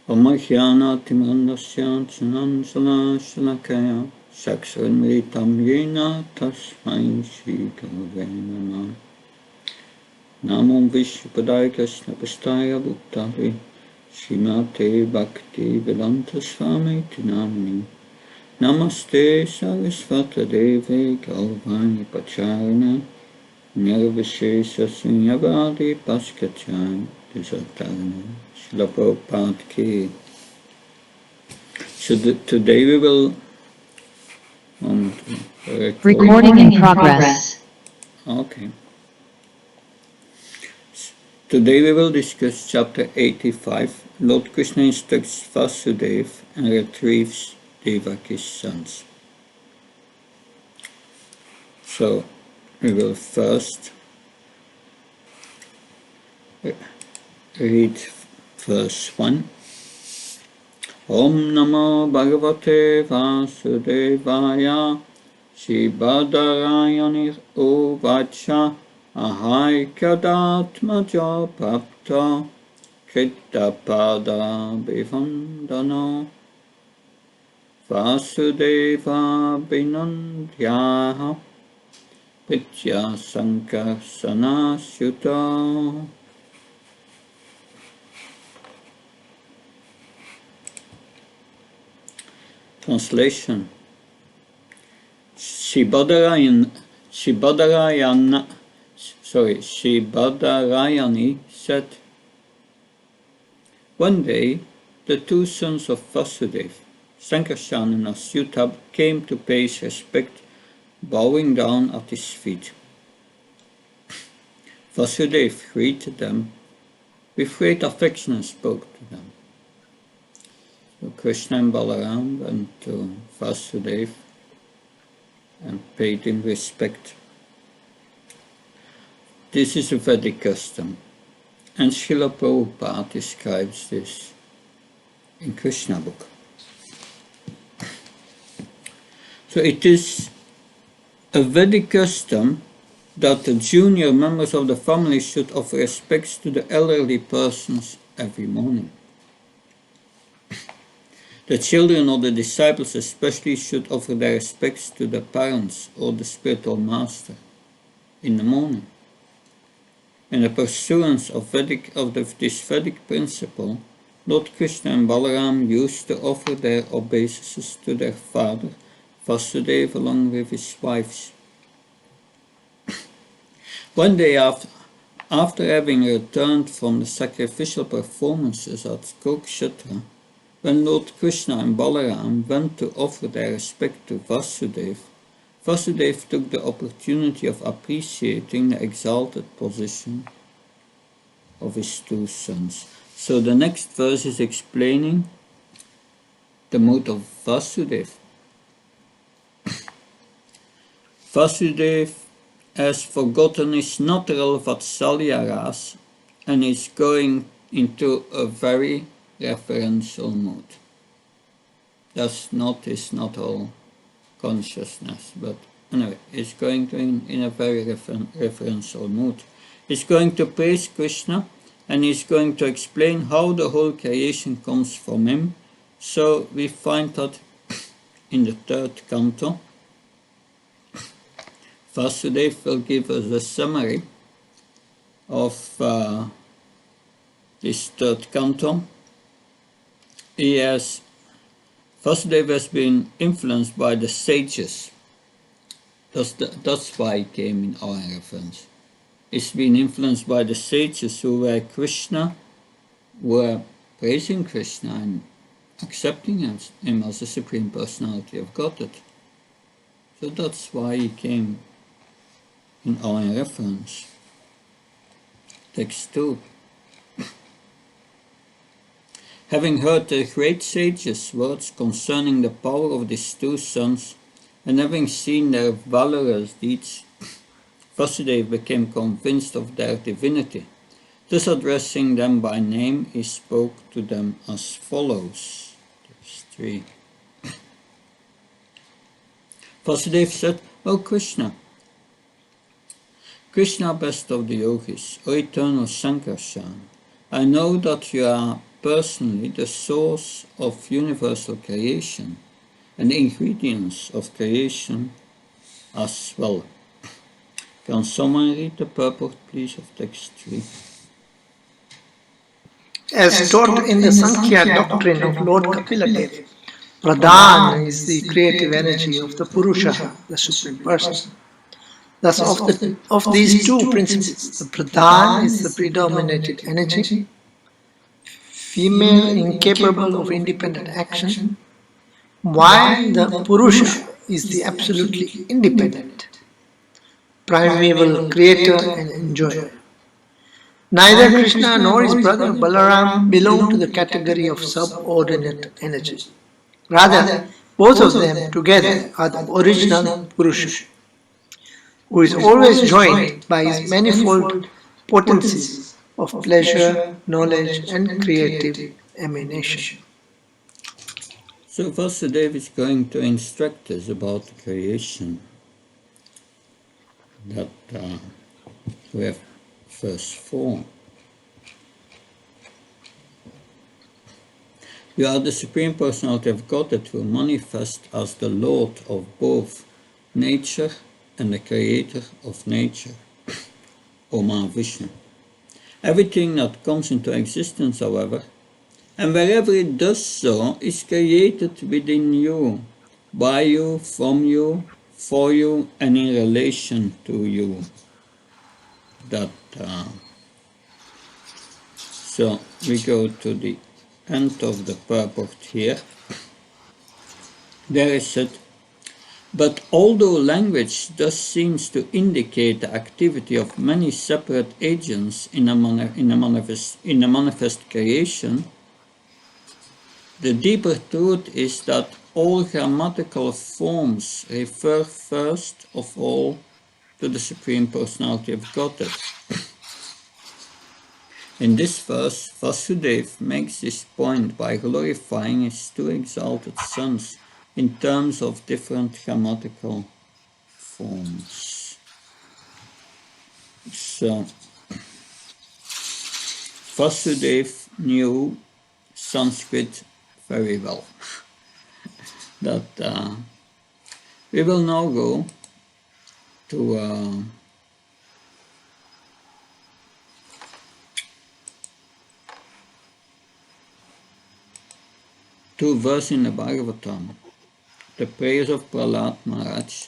Omahyanatimanasya Chananjala Shalakaya Sakshanritam Yena Tasmai Shri Gurave Namah. Namam Vishnupadaya Krishna Pastaya Bhuktave Srimate Bhaktivedanta Swami Tinamani Namaste Sarasvata Deve Gauravani Pacharana Nirvishesha Sunyavadi Paskachai Desatarana Srila Prabhupada Ki. So today we will recording in progress. Okay. Today we will discuss chapter 85. Lord Krishna instructs Vasudeva and retrieves Devaki's sons. So we will first read verse 1. Om Namo Bhagavate Vasudevaya Shibhadarayani Uvacha Ahai Kadatmaja Bhakta Krittapada Bhivandana Vasudeva Binandhyaha Pitya Sankarsana Sutta. Translation. Shibhadarayani said, one day the two sons of Vasudeva, Sankarsana and Achyuta, came to pay his respect, bowing down at his feet. Vasudeva greeted them with great affection and spoke to them. So Krishna and Balaram went to Vasudeva and paid him respect. This is a Vedic custom, and Srila Prabhupada describes this in Krishna book. So it is a Vedic custom that the junior members of the family should offer respects to the elderly persons every morning. The children or the disciples especially should offer their respects to the parents or the spiritual master in the morning. In the pursuance of this Vedic principle, Lord Krishna and Balaram used to offer their obeisances to their father, Vasudeva, along with his wives. One day after having returned from the sacrificial performances at Kurukshetra, when Lord Krishna and Balaram went to offer their respect to Vasudeva, Vasudeva took the opportunity of appreciating the exalted position of his two sons. So the next verse is explaining the mood of Vasudeva. Vasudeva has forgotten his natural Vatsalya ras and is going into a very referential mood. That's not his natural consciousness, but anyway, he's going to in a very referential mood. He's going to praise Krishna, and he's going to explain how the whole creation comes from him. So we find that in the third canto. Vasudeva will give us a summary of this third canto. Vasudeva has been influenced by the sages. That's why he came in our reference. He's been influenced by the sages who were praising Krishna and accepting him as the Supreme Personality of Godhead. So that's why he came in our reference. Text 2. Having heard the great sages' words concerning the power of these two sons, and having seen their valorous deeds, Vasudeva became convinced of their divinity. Thus addressing them by name, he spoke to them as follows. Text 3. Vasudeva said, O Krishna, Krishna, best of the yogis, O eternal Sankarsana, I know that you are personally the source of universal creation and the ingredients of creation as well. Can someone read the purport, please, of text 3? As taught in the Sankhya doctrine of Lord Kapiladev, Pradhan is the creative energy of the Purusha, the Supreme Person. Thus, of these two principles, the Pradhan is the predominated energy, female incapable of independent action, while the Purusha is the absolutely independent, primeval creator and enjoyer. Neither Krishna nor his brother Balaram belong to the category of subordinate energy. Rather, both of them together are the original Purusha, who is always joined by his manifold potencies of pleasure, knowledge, and creative emanation. So Vasudeva is going to instruct us about creation. That we have verse 4. You are the Supreme Personality of Godhead who manifest as the Lord of both nature and the Creator of nature, O Mahavishnu. Everything that comes into existence, however, and wherever it does so, is created within you, by you, from you, for you, and in relation to you. So we go to the end of the purport here. There is said, but although language thus seems to indicate the activity of many separate agents in a manifest creation, the deeper truth is that all grammatical forms refer first of all to the Supreme Personality of Godhead. In this verse, Vasudeva makes this point by glorifying his two exalted sons in terms of different grammatical forms. So, Vasudeva knew Sanskrit very well. That we will now go to two verses in the Bhagavatam, the prayers of Prahlad Maharaj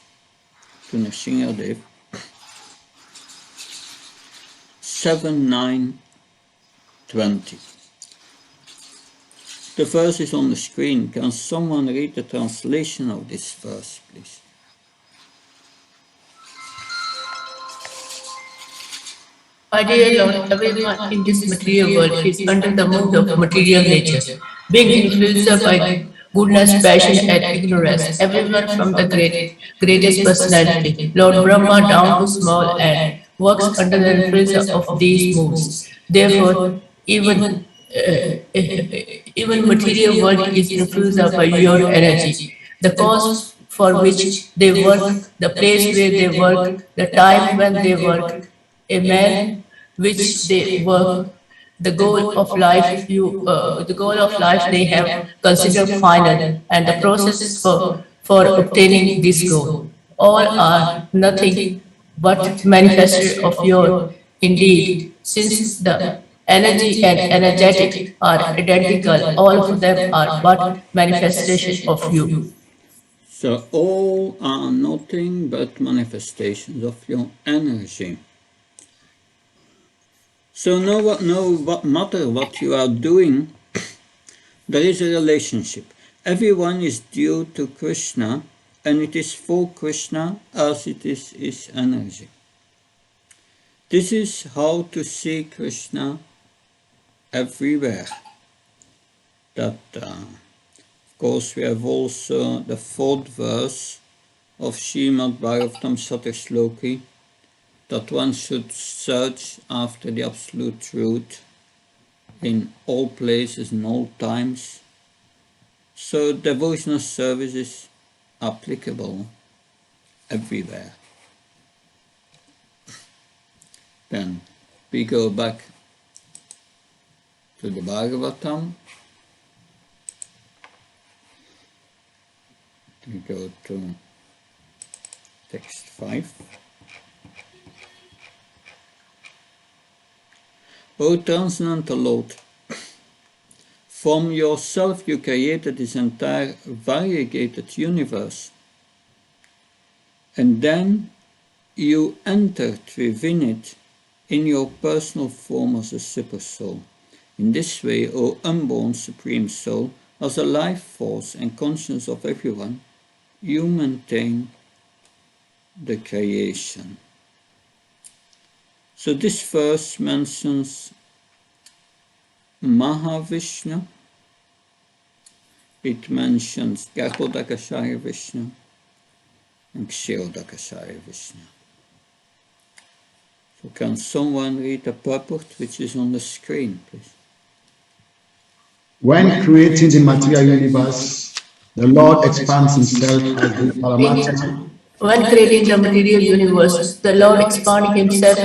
to Nrsimhadev, 7, 9, 20. The verse is on the screen. Can someone read the translation of this verse, please? My dear Lord, everyone in this material world is under the mood of material nature, being influenced by goodness, passion, and ignorance. Everyone from the greatest personality, Lord Brahma, down to small ant, works under the influence of these moods. Therefore, even even material world is influenced by your energy. The cause for which they work, the place where they work, the time when they work, a man which they work, the goal of life they have considered final, and the process for obtaining this goal. All are nothing but manifestation of your indeed, since the energy and energetic are identical, all of them are but manifestation of you. So all are nothing but manifestations of your energy. So no matter what you are doing, there is a relationship. Everyone is due to Krishna, and it is for Krishna as it is his energy. This is how to see Krishna everywhere. Of course, we have also the 4th verse of Srimad Bhagavatam Satashloki, that one should search after the absolute truth in all places and all times. So devotional service is applicable everywhere. Then we go back to the Bhagavatam. We go to text 5. O transcendental Lord, from yourself you created this entire variegated universe, and then you entered within it in your personal form as a super soul. In this way, O unborn Supreme Soul, as a life force and conscience of everyone, you maintain the creation. So this verse mentions Mahavishnu, it mentions Garbhodakashaya Vishnu and Kshirodakashaya Vishnu. So can someone read the purport which is on the screen, please? When creating the material universe, the Lord expands himself as the Paramatma. When creating the material universe, the Lord expanded himself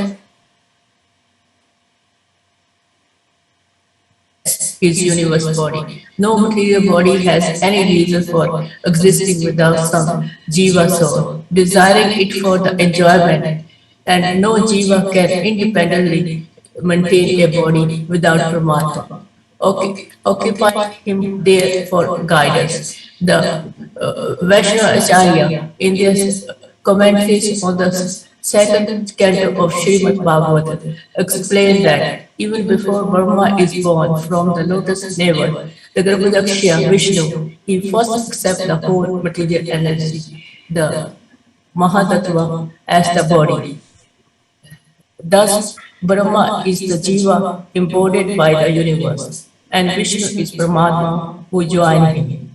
as his universe body. No material body has any reason for existing without some jiva soul, desiring it for the enjoyment, and no jiva can independently maintain a body without Paramatma. Occupy him there for guidance. The Vaishnava Acharya, in their commentaries on the second canto of Srimad Bhagavatam, explained that even before Brahma is born from the lotus navel, the Garbhodakshya Vishnu, he first accepts the whole material energy, the Mahatattva, as the body. Thus, Brahma is the Jiva embodied by the universe, and Vishnu is Paramatma who join him.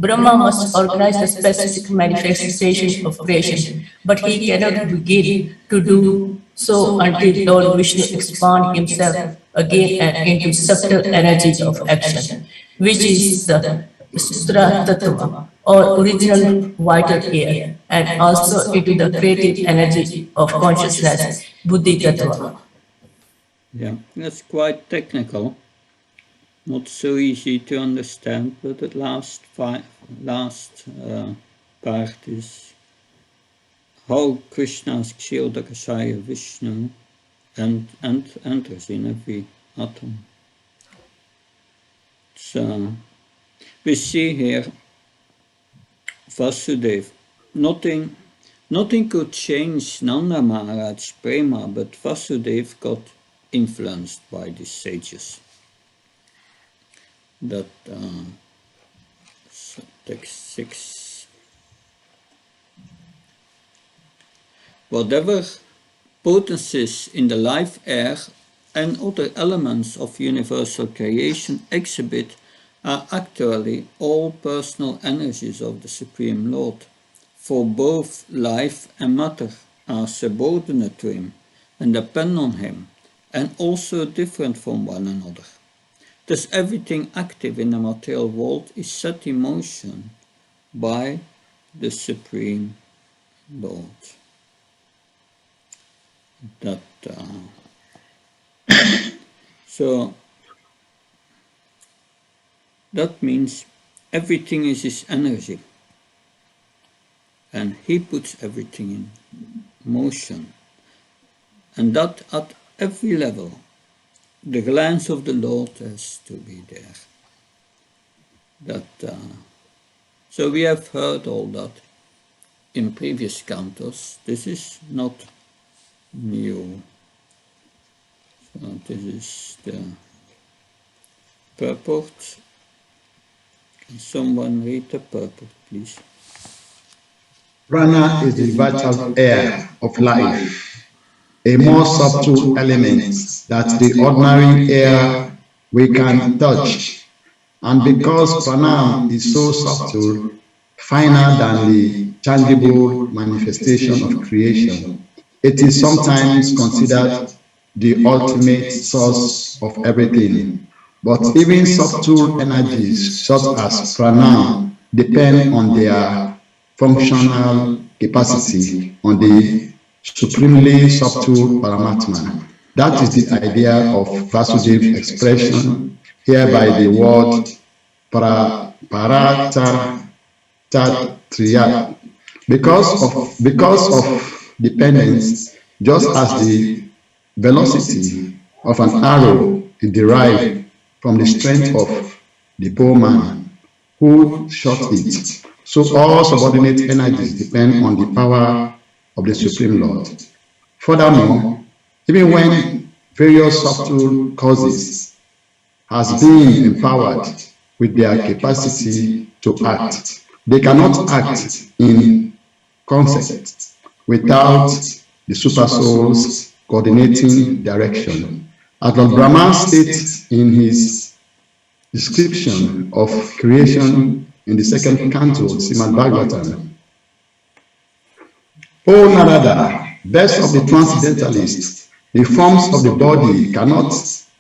Brahma must organize the specific manifestation of creation, but he cannot begin to do so until Lord Vishnu expand himself again and into subtle energy of action, which is the Sutra Tattva, or original vital air, and also into the creative energy of consciousness, Buddhi Tattva. Yeah, that's quite technical, not so easy to understand, but the last part is how Krishna's Kshirodakashaya Vishnu enters in every atom. So we see here Vasudeva. Nothing could change Nanda Maharaj's prema, but Vasudeva got influenced by these sages. That text 6. Whatever potencies in the life air and other elements of universal creation exhibit are actually all personal energies of the Supreme Lord, for both life and matter are subordinate to him and depend on him, and also different from one another. Thus everything active in the material world is set in motion by the Supreme Lord. So that means everything is his energy, and he puts everything in motion, and that at every level. The glance of the Lord has to be there. So we have heard all that in previous cantos. This is not new. So this is the purport. Can someone read the purport, please? Prana is the vital air of life, a more subtle element that the ordinary air we can touch. And because Prana is so subtle, finer than the tangible manifestation of creation, it is sometimes considered the ultimate source of everything. But even subtle energies such as Prana depend on their functional capacity on the supremely subtle Paramatma. That is the idea of Vasudev expression here by the word Paratatriya. Because of dependence, just as the velocity of an arrow is derived from the strength of the poor man who shot it, so all subordinate energies depend on the power of the Supreme Lord. Furthermore, even when various subtle causes has been empowered with their capacity to act, they cannot act in concert without the supersoul's coordinating direction. As Lord Brahma states in his description of creation in the second canto of Srimad Bhagavatam, O Narada, best of the transcendentalists, the forms of the body cannot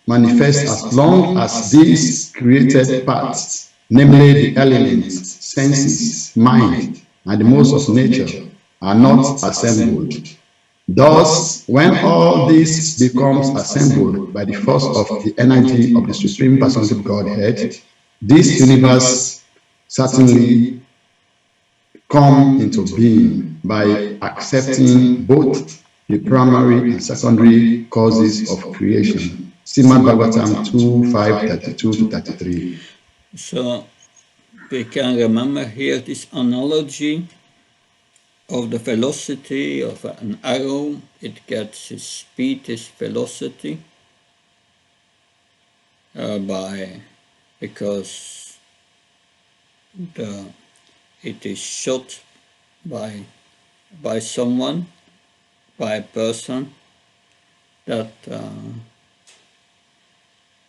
manifest as long as these created parts, namely the elements, senses, mind, and the modes of nature, are not assembled. Thus, when all this becomes assembled by the force of the energy of the Supreme Personality of Godhead, this universe certainly come into being by accepting both the primary and secondary causes of creation. Srimad Bhagavatam 2:5-32-33. So we can remember here this analogy of the velocity of an arrow. It gets its speed, its velocity, because it is shot by someone, by a person, that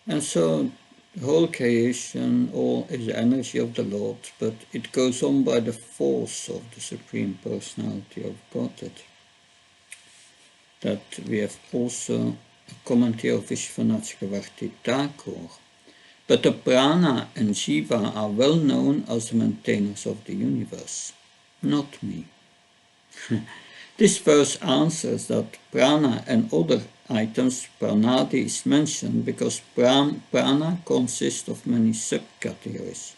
and so the whole creation, all is the energy of the Lord, but it goes on by the force of the Supreme Personality of Godhead. That we have also a commentary of Vishwanath Chakravarti Thakur. But the prana and jiva are well known as the maintainers of the universe, not me. This verse answers that prana and other items, pranadi, is mentioned because prana consists of many subcategories.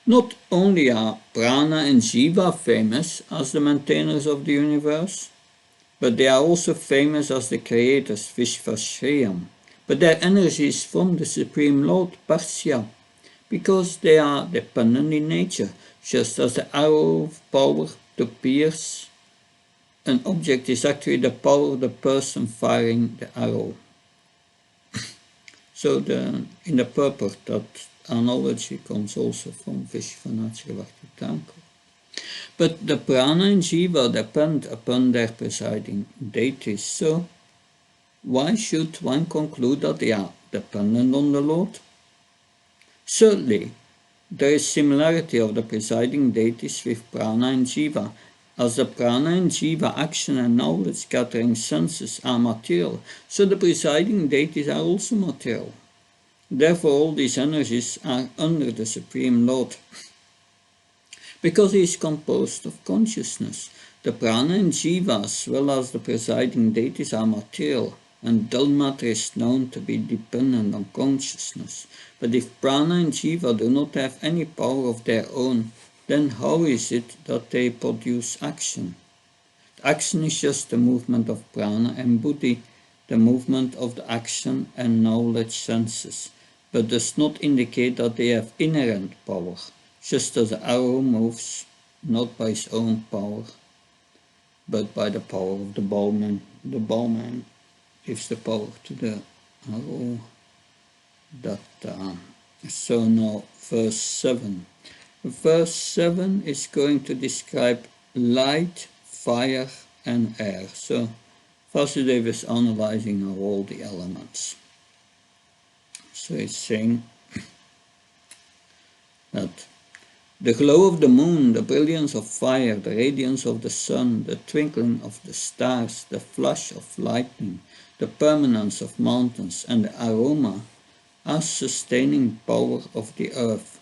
Not only are prana and jiva famous as the maintainers of the universe, but they are also famous as the creators, Vishvashriyam. But their energy is from the Supreme Lord, Parsya, because they are dependent in nature, just as the arrow of power to pierce an object is actually the power of the person firing the arrow. So in the purport, that analogy comes also from Vishwanath Chakravarti Thakur. But the prana and jiva depend upon their presiding deities, so why should one conclude that they are dependent on the Lord? Certainly, there is similarity of the presiding deities with prana and jiva, as the prana and jiva action and knowledge gathering senses are material, so the presiding deities are also material. Therefore, all these energies are under the Supreme Lord, because he is composed of consciousness. The prana and jiva, as well as the presiding deities, are material, and dull matter is known to be dependent on consciousness. But if prana and jiva do not have any power of their own, then how is it that they produce action? Action is just the movement of prana and buddhi, the movement of the action and knowledge senses, but does not indicate that they have inherent power, just as the arrow moves not by its own power, but by the power of the bowman. The bowman gives the power to the arrow. So now verse 7. Verse 7 is going to describe light, fire and air. So Vasudeva is analyzing all the elements. So it's saying that the glow of the moon, the brilliance of fire, the radiance of the sun, the twinkling of the stars, the flash of lightning, the permanence of mountains, and the aroma are sustaining power of the earth.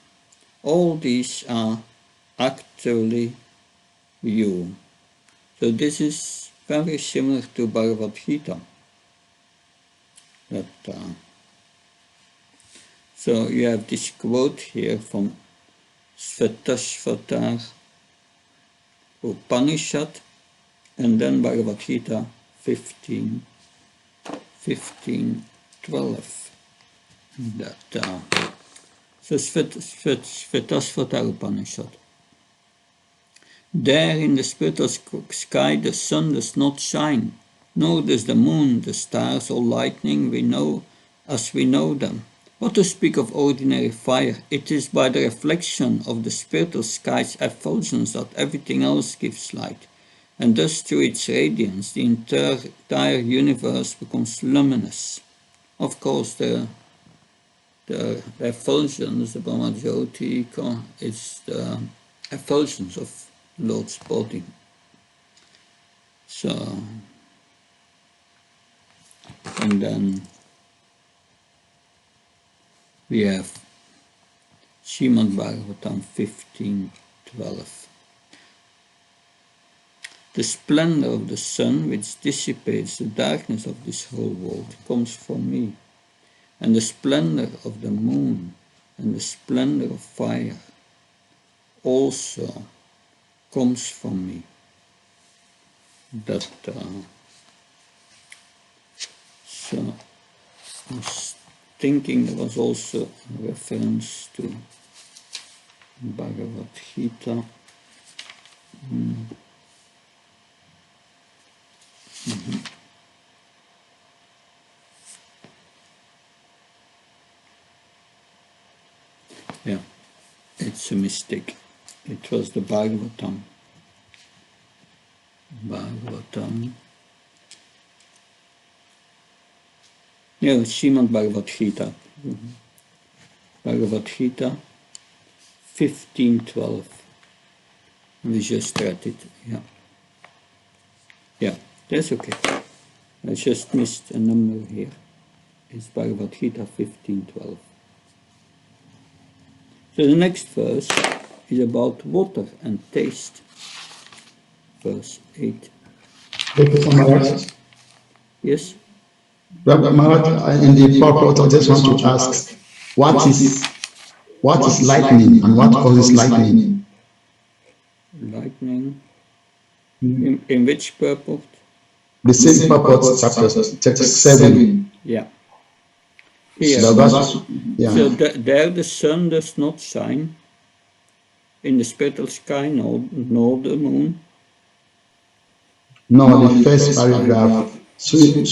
All these are actually you. So this is very similar to Bhagavad Gita. That, so you have this quote here from Svetashvatar Upanishad, and then Bhagavad Gita 15:12. That so Svetashvatar Upanishad. There in the spiritual sky the sun does not shine, nor does the moon, the stars or lightning we know as we know them. What to speak of ordinary fire? It is by the reflection of the spiritual sky's effulgence that everything else gives light, and thus through its radiance the entire universe becomes luminous. Of course, the effulgence, the Brahmajyoti, is the effulgence of Lord's body. So, and then we have Srimad Bhagavatam 15:12. The splendor of the sun, which dissipates the darkness of this whole world, comes from me, and the splendor of the moon and the splendor of fire also comes from me. That so I was thinking there was also a reference to Bhagavad Gita. Yeah, it's a mistake. It was the Bhagavatam. Yeah, Srimad Bhagavad Gita. Bhagavad Gita 15:12. We just read it. Yeah, that's okay. I just missed a number here. It's Bhagavad Gita 15:12. So the next verse is about water and taste. Verse 8. Professor Maharaj, Yes? Maharaj, in the purport, I just want to ask, what is lightning and what causes lightning? Lightning. In which purport? The same purport, chapter 7. Yeah. Here. So there the sun does not shine in the spiritual sky, nor the moon. No, the first paragraph, Sri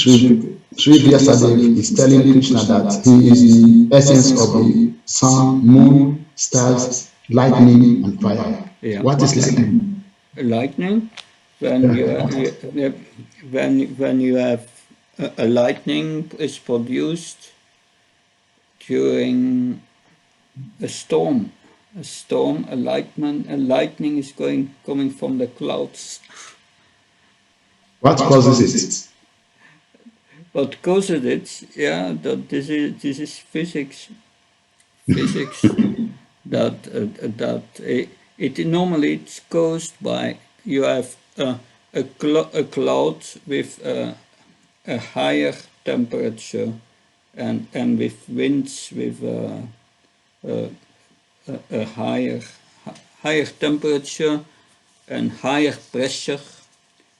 Vyasadeva is telling Krishna that he is the essence of the sun, moon, stars, lightning, and fire. Yeah. What is lightning? Lightning, when you have a lightning is produced during a storm. A lightning is coming from the clouds. What causes it? What causes it? Yeah, that this is physics. That it normally it's caused by you have a cloud with a higher temperature and with winds with a higher temperature and higher pressure.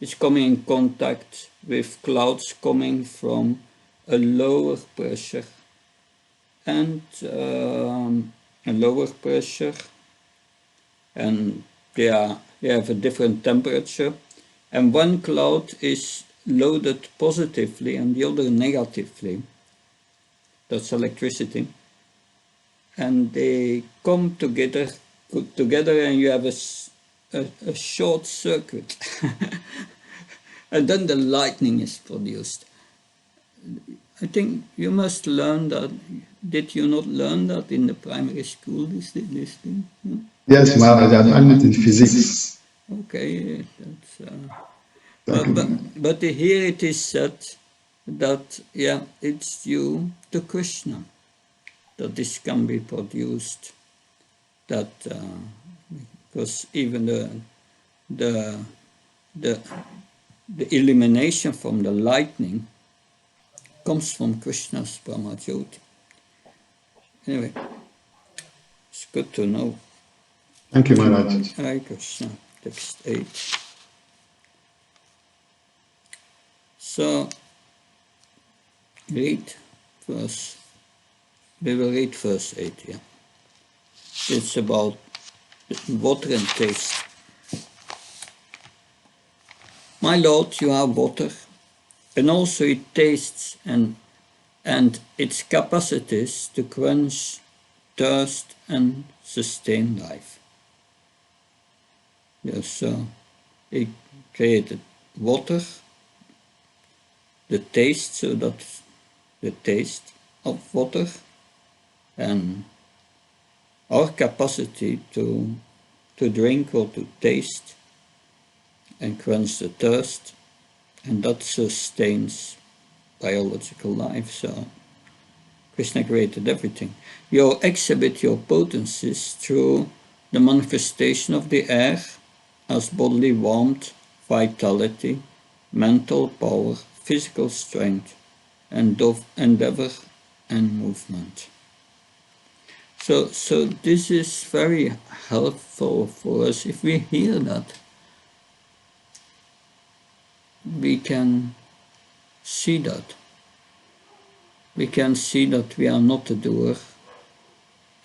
Is coming in contact with clouds coming from a lower pressure and they have a different temperature, and one cloud is loaded positively and the other negatively. That's electricity, and they come together and you have a short circuit. And then the lightning is produced. I think you must learn that. Did you not learn that in the primary school, this thing? No? Yes, Maharaj, I learned it in physics. Okay, but here it is said that, it's due to Krishna that this can be produced. That because even the illumination from the lightning comes from Krishna's Brahma Jyoti. Anyway, it's good to know. Thank you, Maharaj. Hare Krishna, text 8. So, we will read verse 8 here. It's about water and taste. My Lord, you are water, and also it tastes and its capacities to quench thirst and sustain life. Yes, so he created water, the taste, so that's the taste of water, and our capacity to drink or to taste and quench the thirst, and that sustains biological life. So Krishna created everything. You exhibit your potencies through the manifestation of the air as bodily warmth, vitality, mental power, physical strength, and of endeavor and movement. So this is very helpful for us. If we hear that, we can see that. We can see that we are not a doer.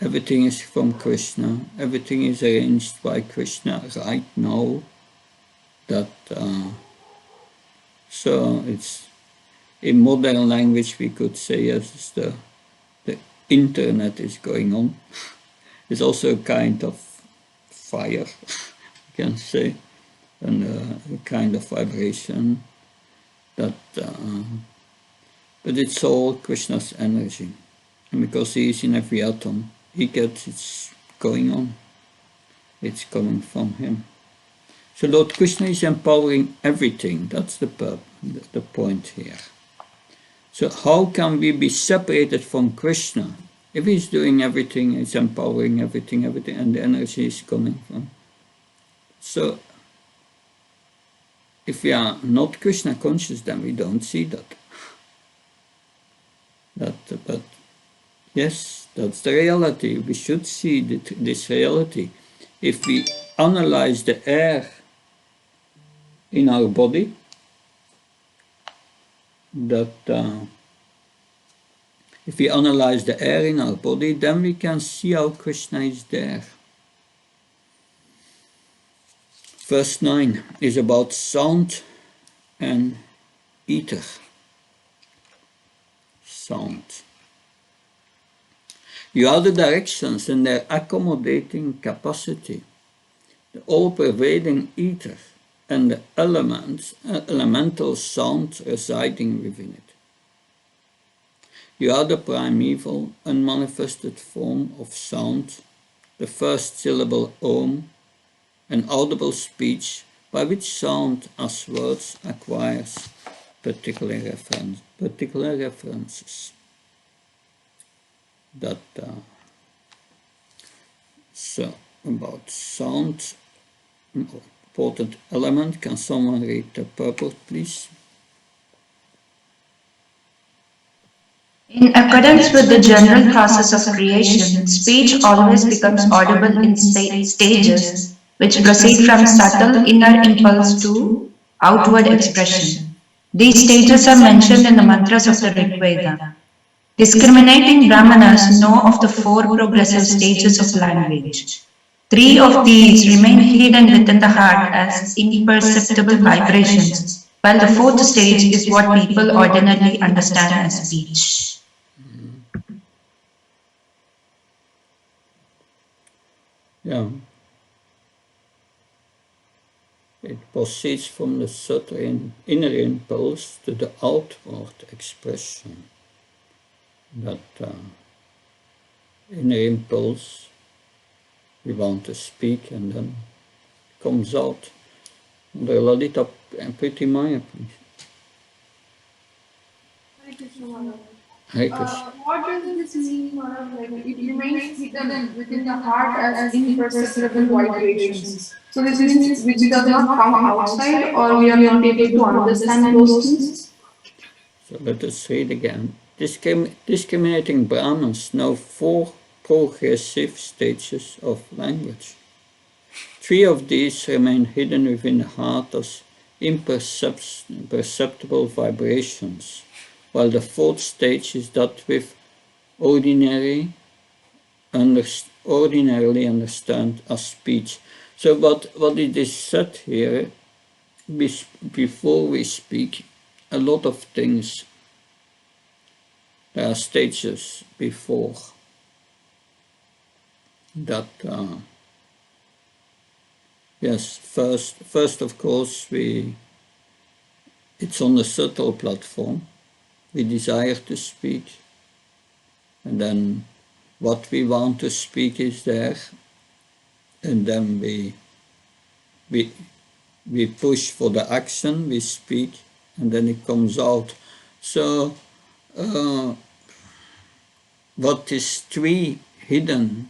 Everything is from Krishna. Everything is arranged by Krishna right now. That so it's in modern language we could say yes, the internet is going on. It's also a kind of fire, you can say, and a kind of vibration that. But it's all Krishna's energy, and because he is in every atom, he gets it's going on. It's coming from him. So Lord Krishna is empowering everything. That's the point here. So how can we be separated from Krishna? If he's doing everything, he's empowering everything, and the energy is coming from. So if we are not Krishna conscious, then we don't see that. But yes, that's the reality. We should see this reality. If we analyze the air in our body, if we analyze the air in our body, then we can see how Krishna is there. Verse 9 is about sound and ether. Sound. You are the directions and their accommodating capacity, the all-pervading ether and the elemental sound residing within it. You are the primeval, unmanifested form of sound, the first syllable Om, an audible speech by which sound as words acquires particular references. That so about sound, important element. Can someone read the purport, please? In accordance with the general process of creation, speech always becomes audible in stages which proceed from subtle inner impulse to outward expression. These stages are mentioned in the mantras of the Rig Veda. Discriminating Brahmanas know of the 4 progressive stages of language. 3 of these remain hidden within the heart as imperceptible vibrations, while the 4th stage is what people ordinarily understand as speech. Yeah. It proceeds from the subtle inner impulse to the outward expression. That inner impulse, we want to speak, and then comes out. The Lalita and Pretty Maya, please. Hare Krishna. What does this mean, Maharaj? Like it remains hidden within the heart as imperceptible vibrations. So this means which does not come outside, or we are not able to understand those things. So let us read again. Discriminating Brahmins know 4 progressive stages of language. 3 of these remain hidden within the heart as imperceptible vibrations, while the 4th stage is that with ordinarily understood as speech. So what it is said here, before we speak, a lot of things, there are stages before that. Yes, first of course it's on the subtle platform. We desire to speak, and then what we want to speak is there, and then we push for the action, we speak, and then it comes out. So what is 3 hidden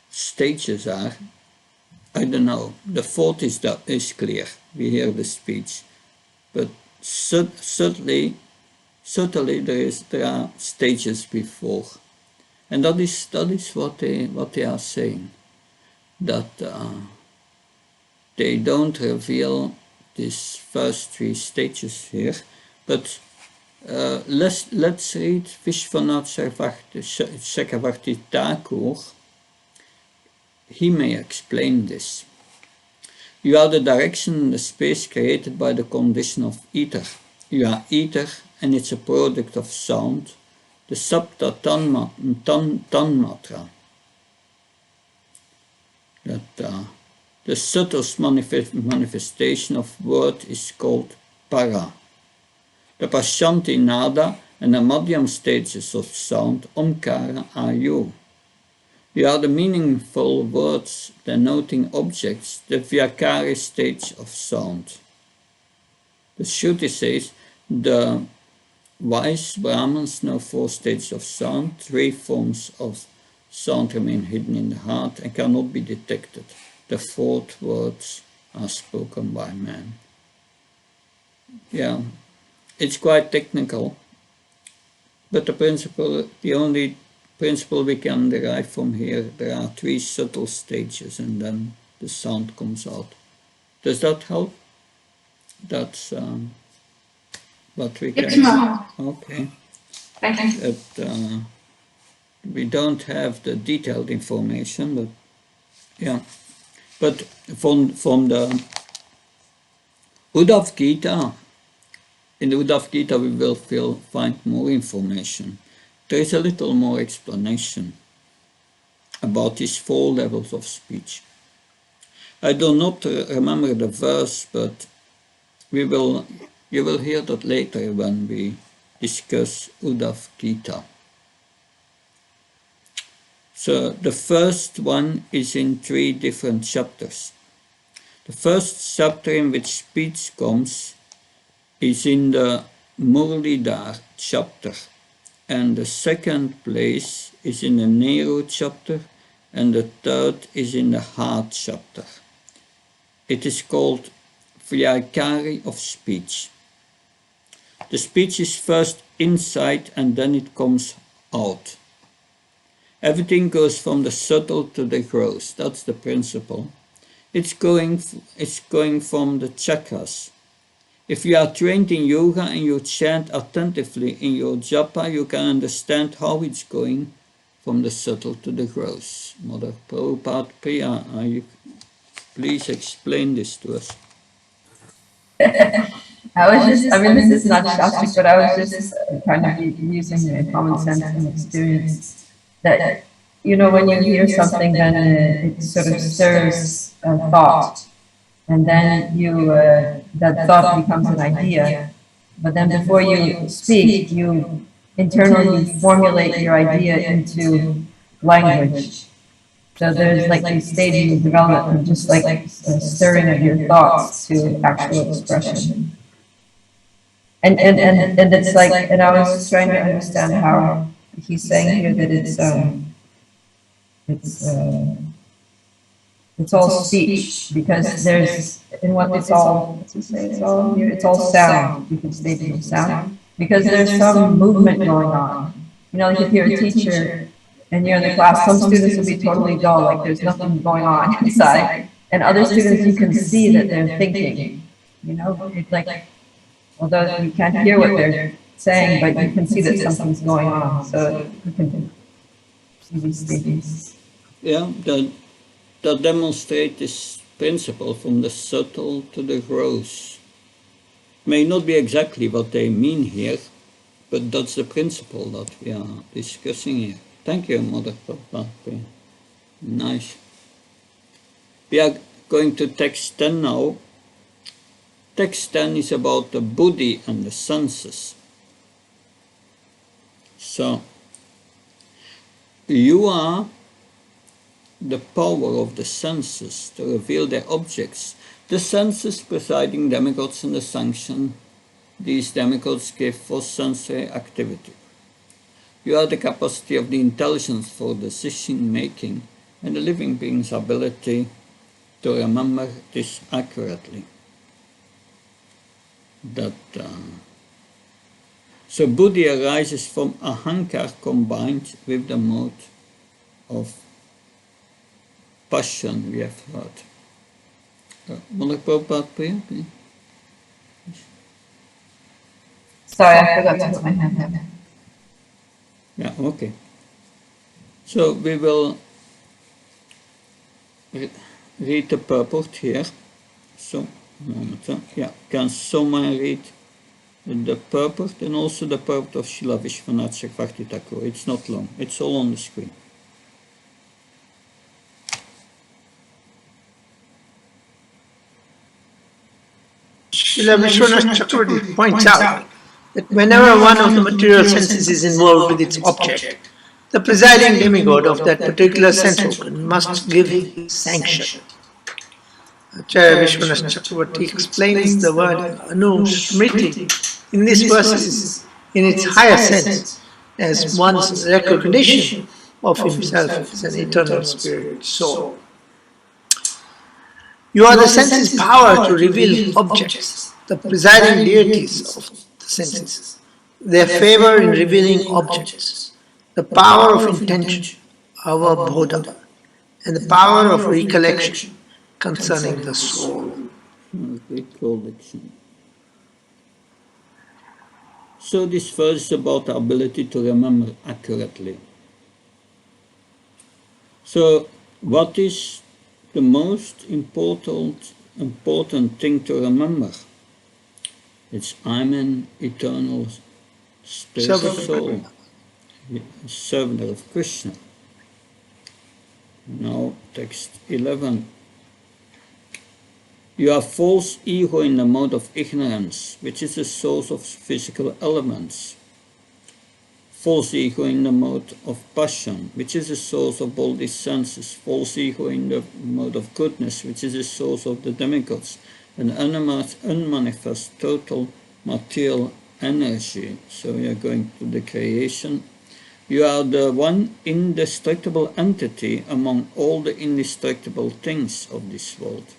stages are, I don't know. The 4th is clear. We hear the speech, but certainly there are stages before, and that is what they are saying, that they don't reveal these first 3 stages here, but let's read Vishwanath Chakravarti Thakur. He may explain this. You are the direction and the space created by the condition of ether. You are ether, and it's a product of sound, the Sapta Tanmatra. That the subtlest manifestation of word is called para. The Pashanti Nada and the Madhyam stages of sound, Omkara, are you. You are the meaningful words denoting objects, the Vyakari stage of sound. The Shruti says the wise Brahmins know 4 stages of sound, 3 forms of sound remain hidden in the heart and cannot be detected. The 4th words are spoken by man. Yeah, it's quite technical, but the only principle we can derive from here, there are 3 subtle stages and then the sound comes out. Does that help? That's what we can... Yes, okay. thank you. We don't have the detailed information, but yeah. But from the Uddhav Gita, in the Uddhav Gita we will find more information. There is a little more explanation about these 4 levels of speech. I do not remember the verse, but you will hear that later when we discuss Uddhav Gita. So the first one is in 3 different chapters. The first chapter in which speech comes is in the Murlidhar chapter, and the second place is in the Nehru chapter, and the third is in the Heart chapter. It is called Vyakari of speech. The speech is first inside and then it comes out. Everything goes from the subtle to the gross. That's the principle. It's going from the chakras. If you are trained in yoga and you chant attentively in your japa, you can understand how it's going from the subtle to the gross. Mother Prabhupada Priya, please explain this to us. This is not Shastric, but I was just kind of using the common sense and experience that, when you hear something, then it sort of stirs a thought, and then that thought becomes an idea. But then before you speak, you internally formulate your idea into language. So there's like these stages of development, just like a stirring of your thoughts to actual expression. And it's like, and I was just trying to understand how he's saying here that It's all speech because there's in what it's all. What's he say? It's all here. It's all sound. You can state it as sound because there's some movement going on. You know, like if you're a teacher and you're in the class, some students will be totally dull, like there's nothing going on inside, and other students you can see that they're thinking. You know, it's like although you can't hear what they're saying, but you can see that something's going on. So you can see these stages. Yeah, that demonstrate this principle from the subtle to the gross. May not be exactly what they mean here, but that's the principle that we are discussing here. Thank you, Mother Papa. Nice. We are going to text 10 now. Text 10 is about the buddhi and the senses. So, you are the power of the senses to reveal their objects. The senses presiding demigods and the sanction these demigods give for sensory activity. You are the capacity of the intelligence for decision making and the living being's ability to remember this accurately. So buddhi arises from ahankar combined with the mode of passion we have heard. Mother Prabhupada, please. Sorry, I forgot to put my hand up. Yeah, okay. So we will read the purport here. So, yeah, can someone read the purport and also the purport of Srila Vishwanath Chakravarti Thakur? It's not long, it's all on the screen. Srila Vishwanath Chakravarti points out that whenever one of the material senses is involved with its object, the presiding demigod of that particular sense organ must give his sanction. Acharya Vishwanath Chakravarti explains the word anusmriti in these verses in its higher sense as one's recognition of himself as an eternal spirit soul. You are the senses' power to reveal objects, the presiding deities of the senses, their favor in revealing objects, the power of intention, our bodha, and the power of recollection concerning the soul. Recollection. So this verse is about the ability to remember accurately. So what is the most important thing to remember? It's I'm an eternal spirit soul, servant of Krishna. Now text 11. You are false ego in the mode of ignorance, which is the source of physical elements. False ego in the mode of passion, which is the source of all these senses. False ego in the mode of goodness, which is the source of the demigods. And unmanifest total material energy. So we are going to the creation. You are the one indestructible entity among all the indestructible things of this world.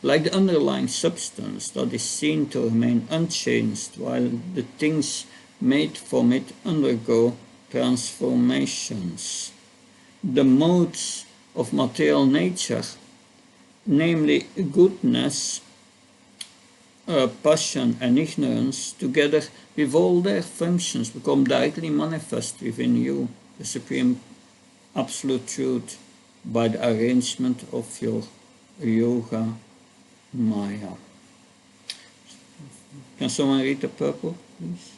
Like the underlying substance that is seen to remain unchanged while the things made from it undergo transformations. The modes of material nature, namely goodness, passion and ignorance, together with all their functions, become directly manifest within you, the Supreme Absolute Truth, by the arrangement of your yoga Maya. Can someone read the purple, please?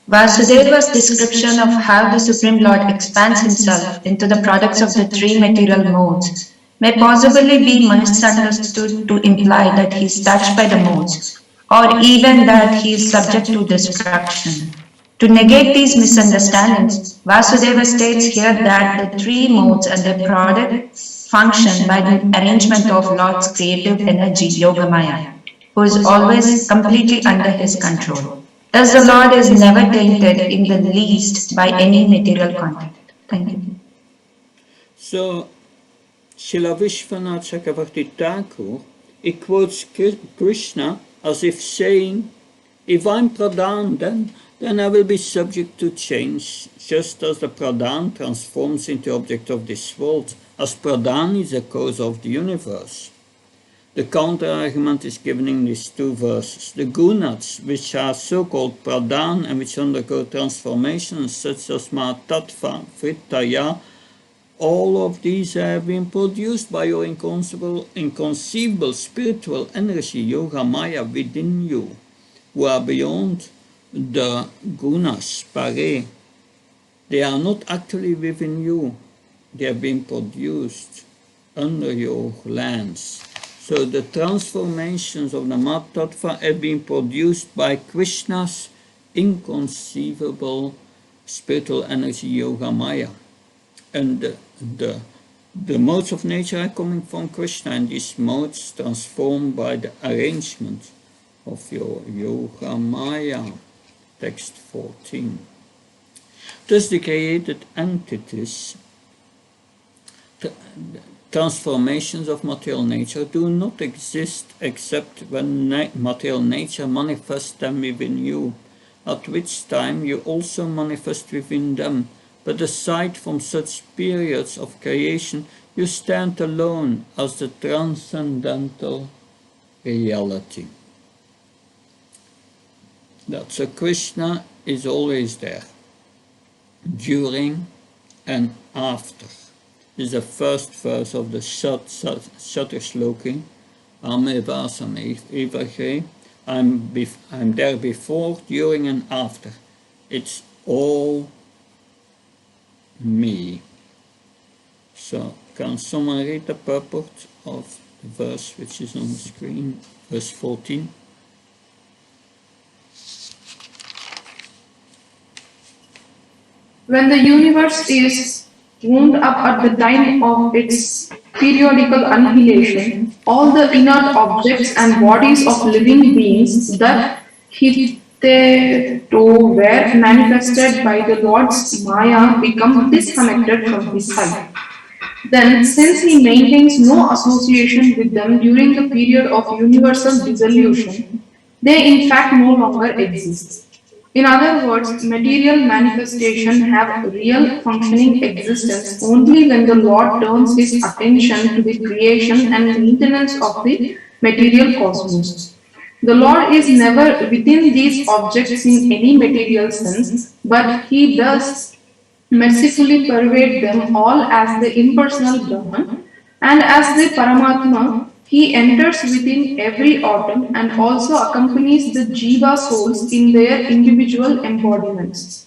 Vasudeva's description of how the Supreme Lord expands himself into the products of the three material modes may possibly be misunderstood to imply that he is touched by the modes, or even that he is subject to destruction. To negate these misunderstandings, Vasudeva states here that the three modes and their products function by the arrangement of Lord's creative energy, Yogamaya, who is always completely under his control. Thus, the Lord is never tainted in the least by any material contact. Thank you. So, Srila Vishwanath Chakravarti Thakur, he quotes Krishna as if saying, if I'm Pradhan, then I will be subject to change, just as the Pradhan transforms into object of this world, as Pradhan is the cause of the universe. The counter-argument is given in these two verses. The gunas, which are so-called pradhan and which undergo transformations such as mahatattva, vrittaya, all of these have been produced by your inconceivable spiritual energy, yoga maya, within you, who are beyond the gunas, pare. They are not actually within you. They have been produced under your glance. So the transformations of the Mahatattva have been produced by Krishna's inconceivable spiritual energy, yoga maya. And the modes of nature are coming from Krishna, and these modes transformed by the arrangement of your yoga maya. Text 14. Thus the created entities, transformations of material nature, do not exist except when material nature manifests them within you, at which time you also manifest within them. But aside from such periods of creation, you stand alone as the transcendental reality. So Krishna is always there, during and after. This is the first verse of the Shatashloki. Amevasam Ivahe. I'm there before, during, and after. It's all me. So, can someone read the purport of the verse which is on the screen? Verse 14. When the universe is wound up at the time of its periodical annihilation, all the inert objects and bodies of living beings that hitherto were manifested by the Lord's Maya become disconnected from his sight. Then, since he maintains no association with them during the period of universal dissolution, they in fact no longer exist. In other words, material manifestation have real functioning existence only when the Lord turns his attention to the creation and maintenance of the material cosmos. The Lord is never within these objects in any material sense, but he does mercifully pervade them all as the impersonal Brahman, and as the Paramatma, he enters within every atom and also accompanies the Jiva souls in their individual embodiments.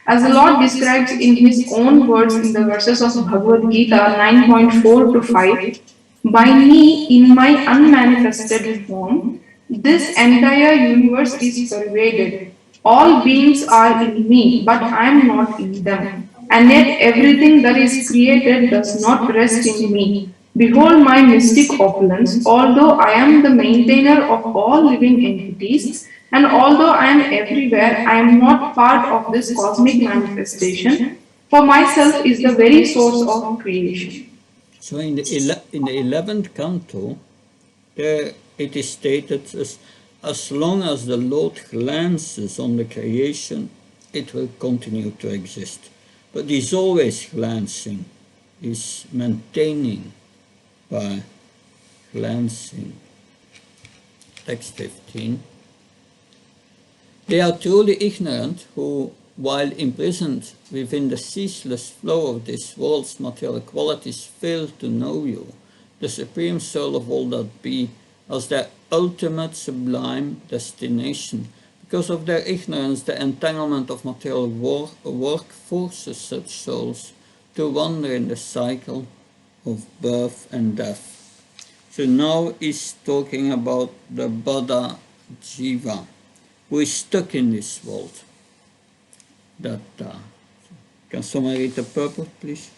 As the Lord describes in his own words in the verses of Bhagavad Gita 9.4 to 5, by me in my unmanifested form, this entire universe is pervaded. All beings are in me, but I am not in them. And yet everything that is created does not rest in me. Behold my mystic opulence, although I am the maintainer of all living entities, and although I am everywhere, I am not part of this cosmic manifestation, for myself is the very source of creation. So in the 11th canto, there it is stated as long as the Lord glances on the creation, it will continue to exist. But he's always glancing, he's maintaining by glancing. Text 15. They are truly ignorant who, while imprisoned within the ceaseless flow of this world's material qualities, fail to know you, the Supreme Soul of all that be, as their ultimate sublime destination. Because of their ignorance, the entanglement of material work forces such souls to wander in the cycle of birth and death. So now he's talking about the Buddha Jiva, who is stuck in this world. Can someone read the purport, please?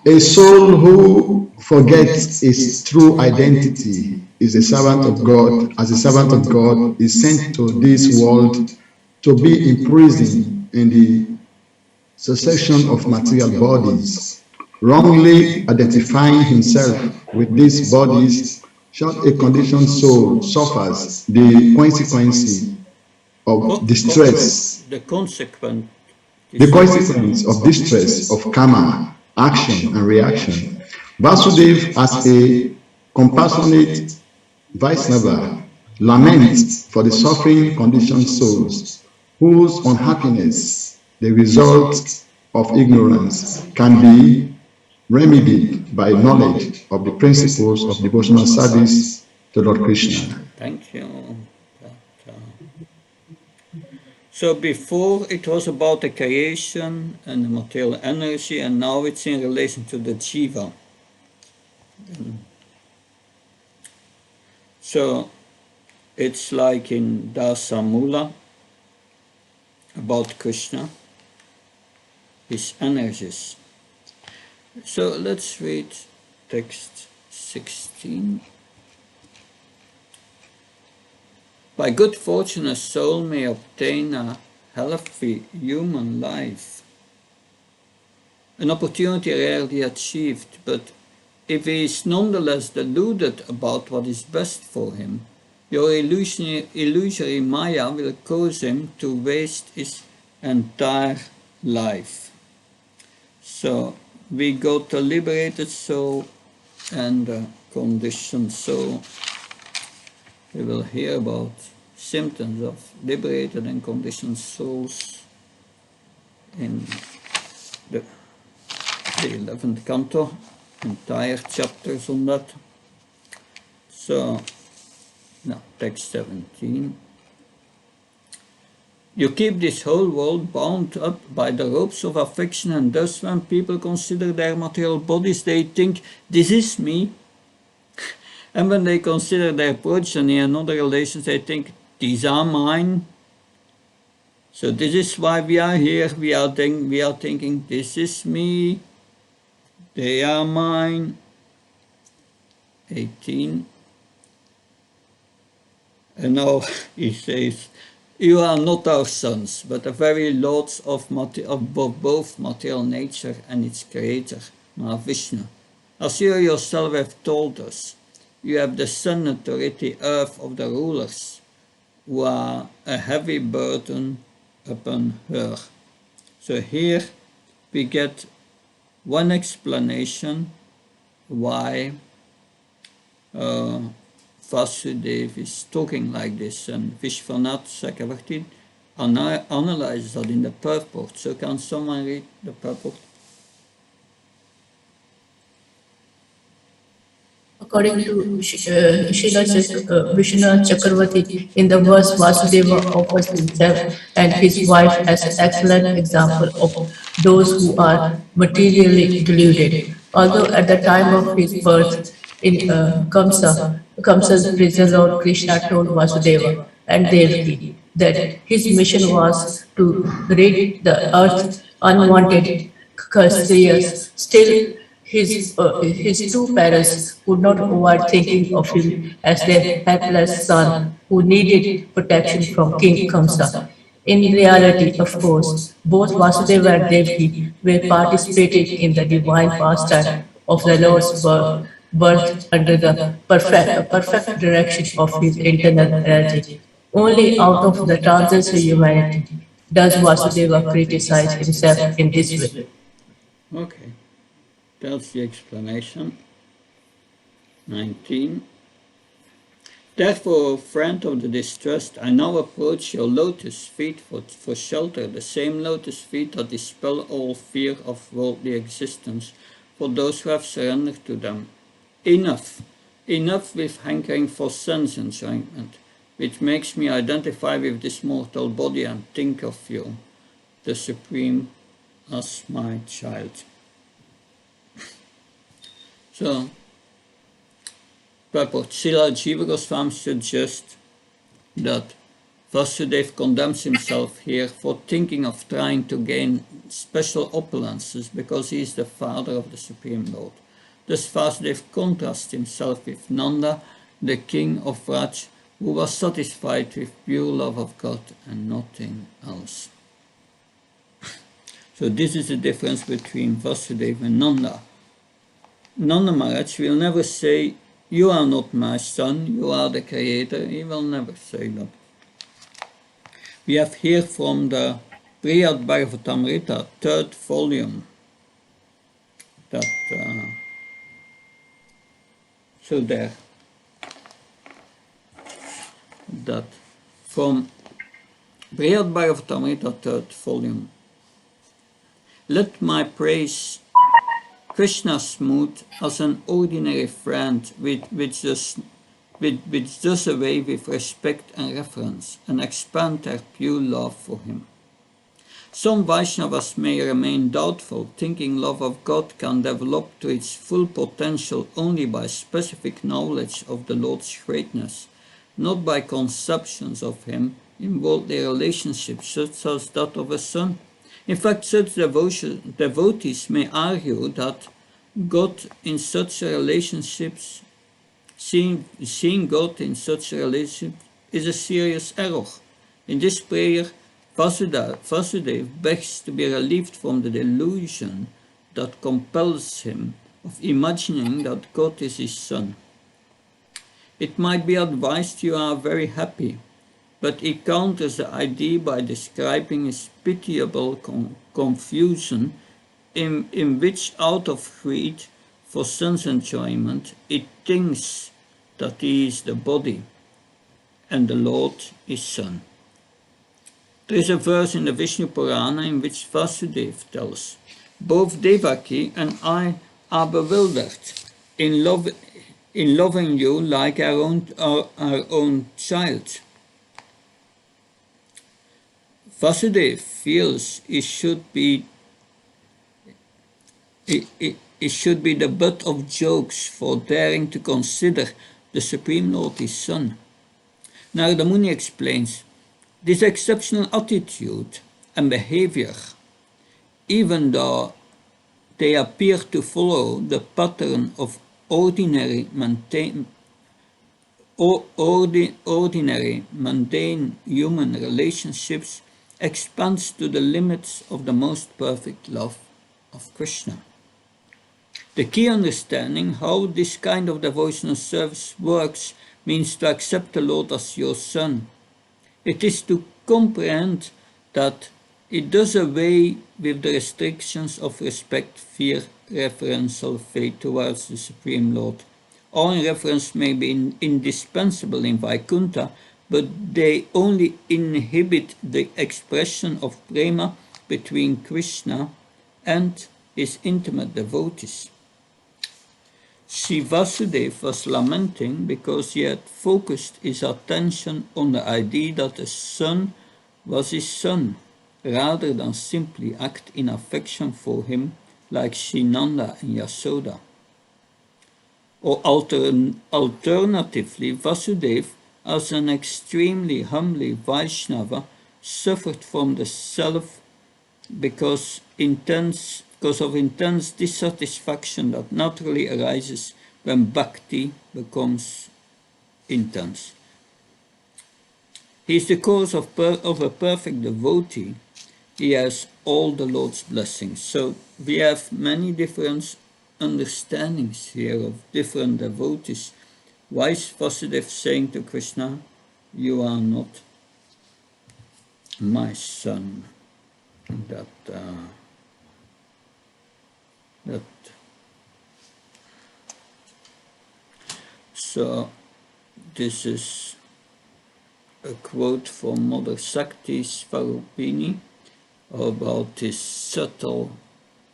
A soul who, forgets his true identity is a servant of God, as a servant of God, is sent to this world to be imprisoned in the succession of material bodies, wrongly identifying himself with these bodies. Should a conditioned soul suffers the consequence of distress, The consequence. the consequence of distress of karma, action and reaction. Vasudev, as a compassionate Vaisnava, laments for the suffering conditioned souls whose unhappiness, the result of ignorance, can be remedied by knowledge of the principles of devotional service to Lord Krishna. Thank you. So before it was about the creation and the material energy, and now it's in relation to the jiva. So it's like in Dasamula about Krishna, his energies. So let's read text 16. By good fortune, a soul may obtain a healthy human life, an opportunity rarely achieved, but if he is nonetheless deluded about what is best for him, your illusory Maya will cause him to waste his entire life. So we go to liberated soul and conditioned soul. We will hear about symptoms of liberated and conditioned souls in the 11th canto, entire chapters on that. So, now text 17. You keep this whole world bound up by the ropes of affection, and thus when people consider their material bodies, they think, this is me. And when they consider their progeny and other relations, they think, these are mine. So this is why we are here. We are thinking, this is me. They are mine. 18. And now he says, you are not our sons, but the very lords of both material nature and its creator, Mahavishnu. As you yourself have told us, you have descended to rid the earth of the rulers, who are a heavy burden upon her. So here we get one explanation why Vasudeva is talking like this, and Vishwanath Chakravarti analyzes that in the purport. So can someone read the purport? According to Srila Vishwanath Chakravarti, in the verse Vasudeva offers himself and his wife as an excellent example of those who are materially deluded. Although at the time of his birth in Kamsa's prison, Lord Krishna told Vasudeva and Devaki that his mission was to rid the earth unwanted Kshatriyas. Still, his two parents could not avoid thinking of him as their helpless son who needed protection from King Kamsa. In reality, of course, both Vasudeva and Devaki were participating in the divine pastime of the Lord's birth under the perfect direction of his internal energy. Only out of the transcendental humanity does Vasudeva criticize himself in this way. Okay. That's the explanation. 19. Therefore, friend of the distressed, I now approach your lotus feet for shelter, the same lotus feet that dispel all fear of worldly existence for those who have surrendered to them. Enough with hankering for sense enjoyment, which makes me identify with this mortal body and think of you, the Supreme, as my child. So, purport. Srila Jiva Goswami suggests that Vasudeva condemns himself here for thinking of trying to gain special opulences because he is the father of the Supreme Lord. Thus Vasudeva contrasts himself with Nanda, the king of Raj, who was satisfied with pure love of God and nothing else. So this is the difference between Vasudeva and Nanda. Nanda Maharaj will never say, "You are not my son, you are the creator." He will never say that. We have here from the Brihad Bhagavatamrita, 3rd volume, that so there, that from Brihad Bhagavatamrita, 3rd volume. Let my praise Krishna smooth as an ordinary friend which does away with respect and reverence and expand their pure love for him. Some Vaishnavas may remain doubtful, thinking love of God can develop to its full potential only by specific knowledge of the Lord's greatness, not by conceptions of him in worldly relationships such as that of a son. In fact, such devotees may argue that God in such relationships, seeing God in such relationships, is a serious error. In this prayer, Vasudeva begs to be relieved from the delusion that compels him of imagining that God is his son. It might be advised you are very happy, but he counters the idea by describing his pitiable confusion in which, out of greed for sense enjoyment, he thinks that he is the body and the Lord is son. There is a verse in the Vishnu Purana in which Vasudeva tells, "Both Devaki and I are bewildered in loving you like our own child." Vasudeva feels he should be the butt of jokes for daring to consider the Supreme Lord his son. Narada Muni explains, this exceptional attitude and behavior, even though they appear to follow the pattern of ordinary mundane human relationships, expands to the limits of the most perfect love of Krishna. The key understanding how this kind of devotional service works means to accept the Lord as your son. It is to comprehend that it does away with the restrictions of respect, fear, reverential faith towards the Supreme Lord. All reverence may be indispensable in Vaikuntha, but they only inhibit the expression of prema between Krishna and his intimate devotees. Sri Vasudeva was lamenting because he had focused his attention on the idea that the son was his son, rather than simply act in affection for him like Sri Nanda and Yasoda. Or alternatively, Vasudeva, as an extremely humbly Vaishnava, suffered from the self because of intense dissatisfaction that naturally arises when bhakti becomes intense. He is the cause of a perfect devotee. He has all the Lord's blessings. So we have many different understandings here of different devotees. Why is Vasudeva saying to Krishna, "You are not my son"? So this is a quote from Mother Sakti Svarupini about these subtle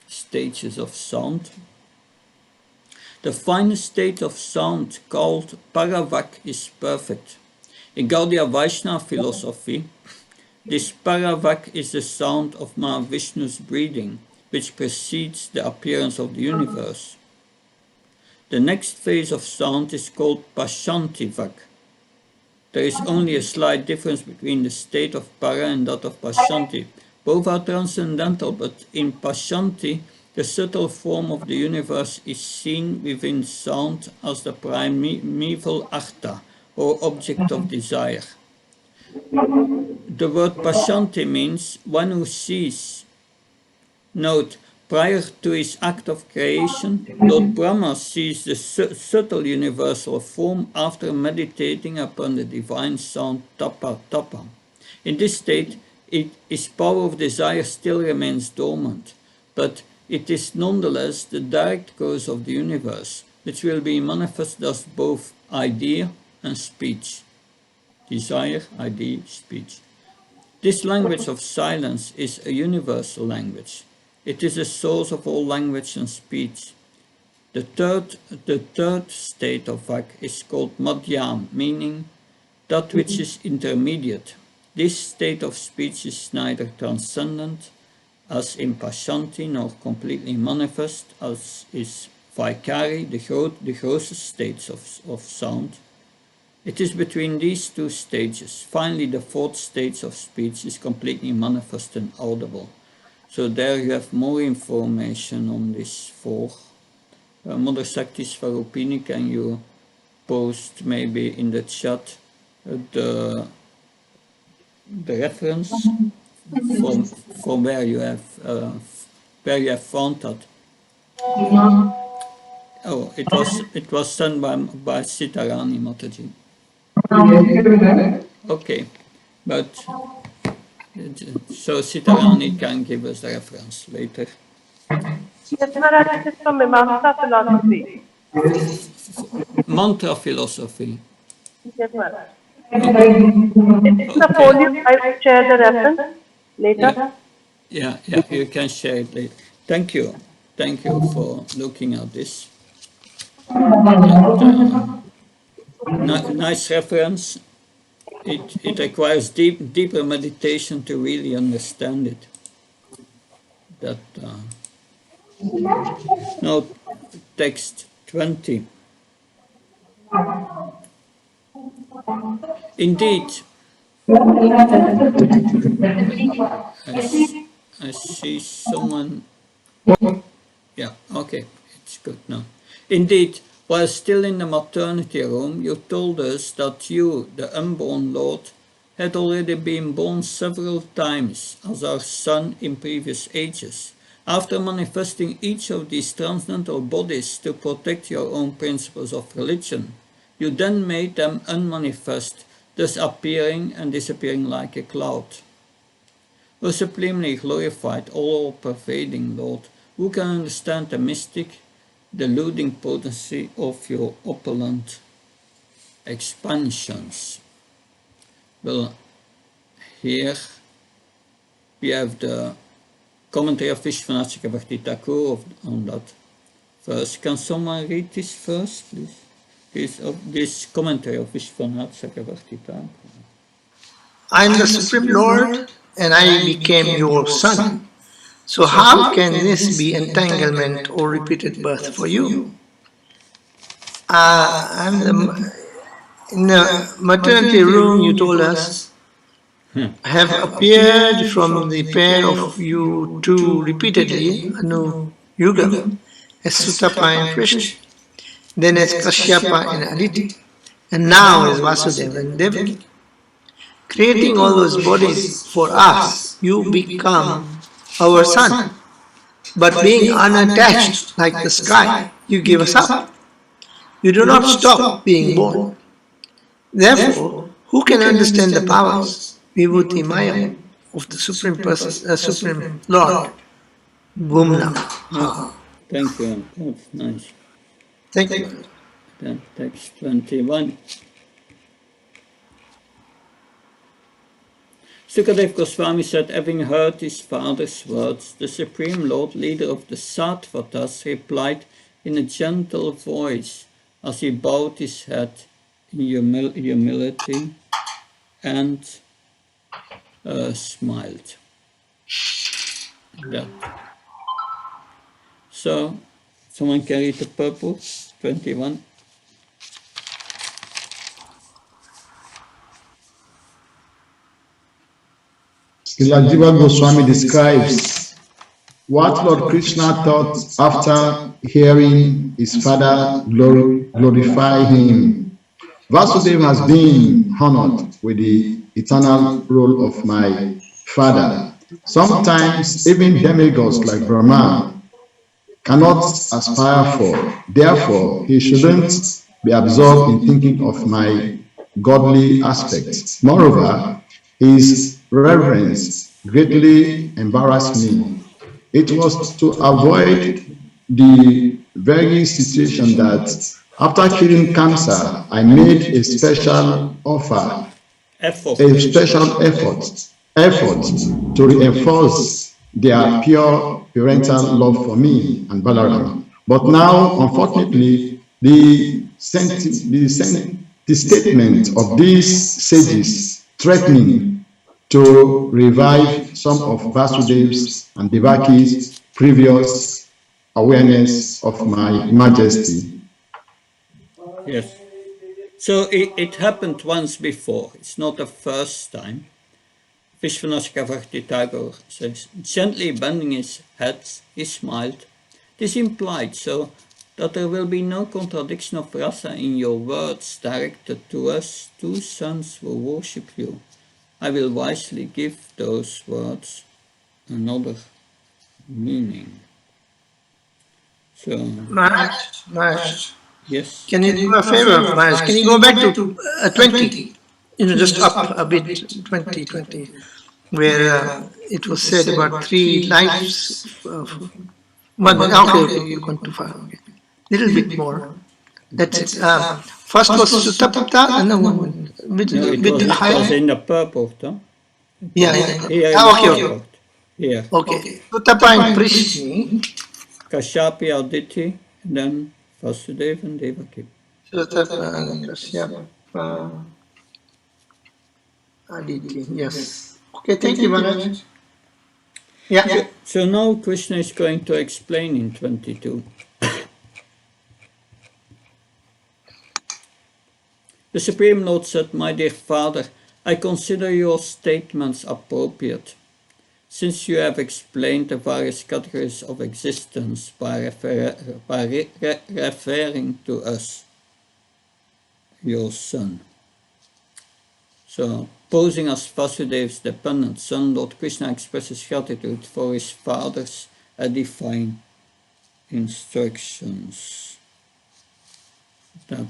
stages of sound. The finest state of sound, called Paravak, is perfect. In Gaudiya Vaishnava philosophy, this Paravak is the sound of Mahavishnu's breathing, which precedes the appearance of the universe. The next phase of sound is called Pashantivak. There is only a slight difference between the state of Para and that of Pashanti. Both are transcendental, but in Pashanti The subtle form of the universe is seen within sound as the primeval artha, or object of desire. The word pashanti means one who sees. Note, prior to his act of creation, Lord Brahma sees the subtle universal form after meditating upon the divine sound tapa tapa. In this state, his power of desire still remains dormant, but it is nonetheless the direct cause of the universe, which will be manifest as both idea and speech. Desire, idea, speech. This language of silence is a universal language. It is the source of all language and speech. The third state of Vak is called Madhyam, meaning that which is intermediate. This state of speech is neither transcendent, as in Pashanti, nor completely manifest, as is Vaikari, the grossest states of sound. It is between these two stages. Finally, the fourth stage of speech is completely manifest and audible. So there you have more information on this four. Mother Shakti Swarupini, can you post maybe in the chat the reference from where you have found that? Oh, it was sent by Sitarani Mataji. Okay, but so Sitarani can give us the reference later. Yes, Maharaj, it is from Mimamsa philosophy. Mantra philosophy. Yes, Maharaj. It's a folio. I will share the reference later. Yeah, you can share it later. Thank you for looking at this. Nice reference. It requires deeper meditation to really understand it. That now text 20. Indeed, I see someone. Yeah, okay, it's good now. Indeed, while still in the maternity room, you told us that you, the unborn Lord, had already been born several times as our son in previous ages. After manifesting each of these transcendental bodies to protect your own principles of religion, you then made them unmanifest, thus appearing and disappearing like a cloud. O supremely glorified, all-pervading Lord, who can understand the mystic, deluding potency of your opulent expansions? Well, here we have the commentary of Vishwanath Chakravarti Thakur on that verse. Can someone read this verse, please? This commentary of Vishwanath Chakravarti Thakur. I am the Supreme Lord, and I became your son. So how can this be entanglement or repeated birth for you? In the maternity room, you told us, have appeared from the pair of you two repeatedly, Anu Yuga, as Sutapa and Krishna, then as Kashyapa and Aditi, and now as Vasudeva and Devaki. Creating all those bodies for us, you become our son. But being unattached like the sky, you give us up. You do not stop being born. Therefore, who can understand the powers, Vibhuti Maya, of the Supreme Person, Supreme Lord? Bhumna. Thank you, that's nice. Thank you. Then text 21. Sukadev Goswami said, having heard his father's words, the Supreme Lord, leader of the Sattvatas, replied in a gentle voice as he bowed his head in humility and smiled. That. So, someone can read the purpose, 21. Srila Jiva Goswami describes what Lord Krishna thought after hearing his father glorify him. Vasudeva has been honored with the eternal role of my father. Sometimes even demigods like Brahma cannot aspire for. Therefore, he shouldn't be absorbed in thinking of my godly aspects. Moreover, his reverence greatly embarrassed me. It was to avoid the very situation that after curing cancer, I made a special offer, a special effort to reinforce their pure parental love for me and Balaram. But now, unfortunately, the statement of these sages threatening to revive some of Vasudev's and Devaki's previous awareness of my majesty. Yes. So it happened once before. It's not the first time. Vishwanath Chakravarti Tagore says, gently bending his head, he smiled. This implied so that there will be no contradiction of rasa in your words directed to us, two sons who worship you. I will wisely give those words another meaning. So, Maharaj, yes. can you do a favor, Maharaj? Can you go back to 20? Just up a bit, 20, where it was said about three lives of one. Okay, you've gone too far. Okay. Little bit more. That's it. First was Sutapta, and then with It high. was in the purport, huh? Yeah. Here in Okay. the purport. Here. Okay. Sutapa and Prishni. Kashyapi Aditi, and then Vasudeva and Devaki. Sutapa and Kashyapa. Aditi. Yes. Okay. Thank you, Maharaj. Yeah. So now Krishna is going to explain in 22. The Supreme Lord said, my dear father, I consider your statements appropriate, since you have explained the various categories of existence by referring to us, your son. So, posing as Vasudev's dependent son, Lord Krishna expresses gratitude for his father's edifying instructions. That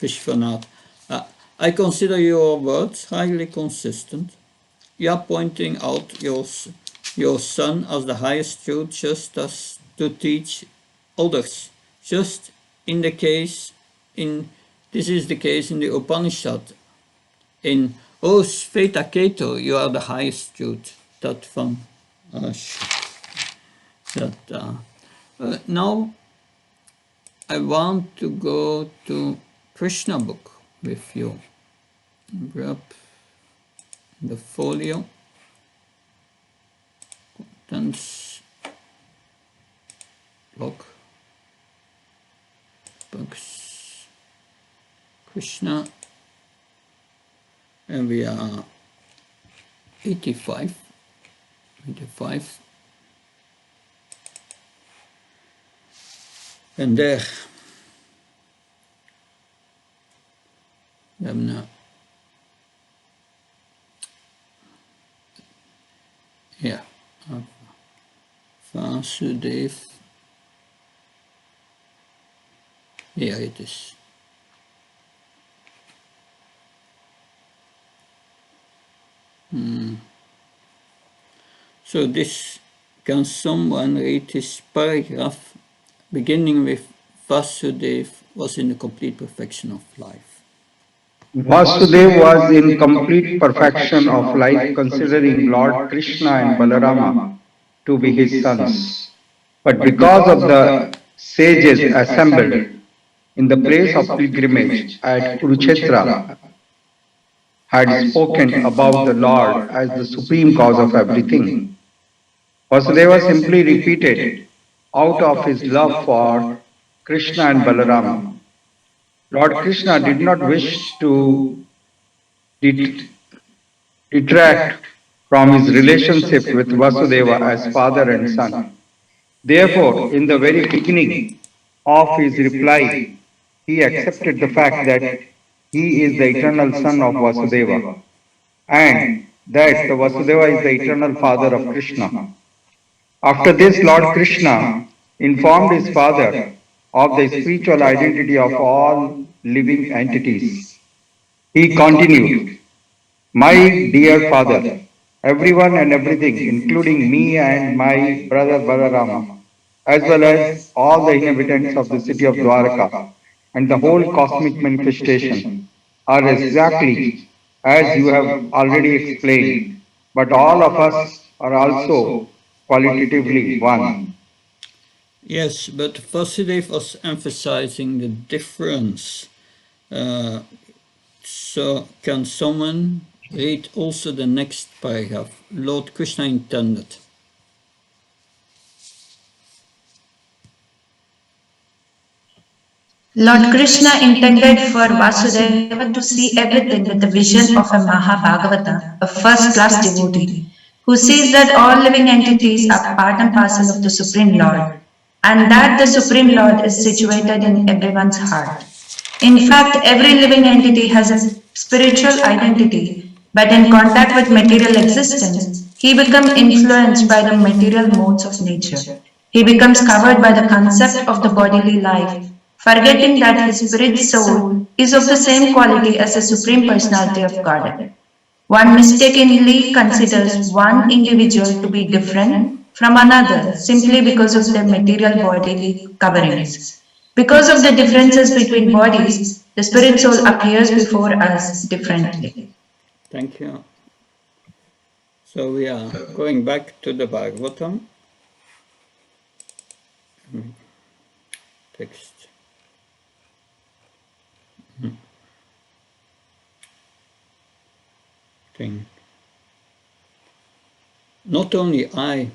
Vishwanath, I consider your words highly consistent. You are pointing out your son as the highest truth, just as to teach others. Just in the case this is the case in the Upanishad. In O Sveta Keto, you are the highest truth. That from now I want to go to Krishna book with you. Grab the folio. Contents. Block. Books. Krishna. And we are 85. En daar we hebben een ja, Vasudev. Hier het is. So this, can someone read this paragraph beginning with Vasudev was in the complete perfection of life. Vasudeva was in complete perfection of life, considering Lord Krishna and Balarama to be his sons. But because of the sages assembled in the place of pilgrimage at Kurukshetra had spoken about the Lord as the supreme cause of everything, Vasudeva simply repeated out of his love for Krishna and Balarama. Lord Krishna did not wish to detract from his relationship with Vasudeva as father and son. Therefore, in the very beginning of his reply, he accepted the fact that he is the eternal son of Vasudeva and that the Vasudeva is the eternal father of Krishna. After this, Lord Krishna informed his father of the spiritual identity of all living entities. He continued, "My dear father, everyone and everything, including me and my brother Balarama, as well as all the inhabitants of the city of Dwarka and the whole cosmic manifestation, are exactly as you have already explained, but all of us are also qualitatively one." Yes, but Vasudev was emphasizing the difference. Uh, so, can someone read also the next paragraph? Lord Krishna intended. Lord Krishna intended for Vasudeva to see everything with the vision of a Mahabhagavata, a first-class devotee, who sees that all living entities are part and parcel of the Supreme Lord, and that the Supreme Lord is situated in everyone's heart. In fact, every living entity has a spiritual identity, but in contact with material existence, he becomes influenced by the material modes of nature. He becomes covered by the concept of the bodily life, forgetting that his spirit soul is of the same quality as the Supreme Personality of Godhead. One mistakenly considers one individual to be different from another simply because of their material bodily coverings. Because of the differences between bodies, the spirit soul appears before us differently. Thank you. So we are going back to the Bhagavatam. Text. Thing. Not only I,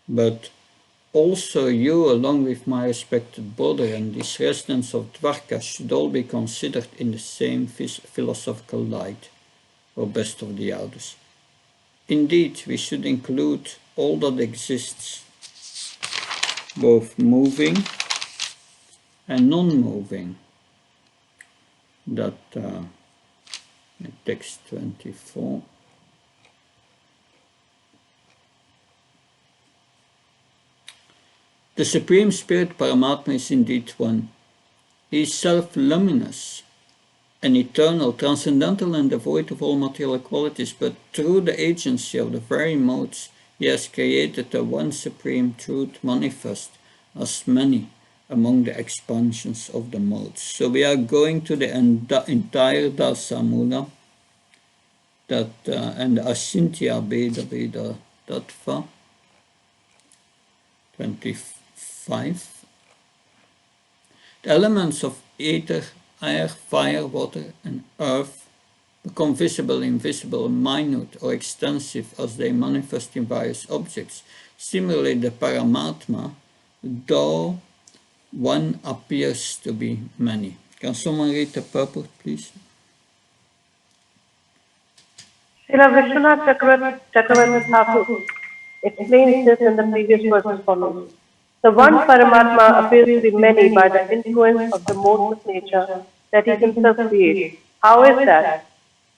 but also you, along with my respected brother and these residents of Dwarka, should all be considered in the same philosophical light, or best of the elders. Indeed, we should include all that exists, both moving and non-moving. That text 24. The Supreme Spirit Paramatma is indeed one. He is self-luminous and eternal, transcendental and devoid of all material qualities, but through the agency of the very modes, he has created the one supreme truth manifest as many among the expansions of the modes. So we are going to the entire Dasamula, that and Ashintya Veda Veda Tattva 25. The elements of ether, air, fire, water, and earth become visible, invisible, minute, or extensive as they manifest in various objects. Similarly, the Paramatma, though one appears to be many. Can someone read the purport, please? Srila Vishwanath Chakravarti Thakur explains this in the previous verse as follows. The one Paramatma appears to be many by the influence of the modes of nature that he himself creates. How is that?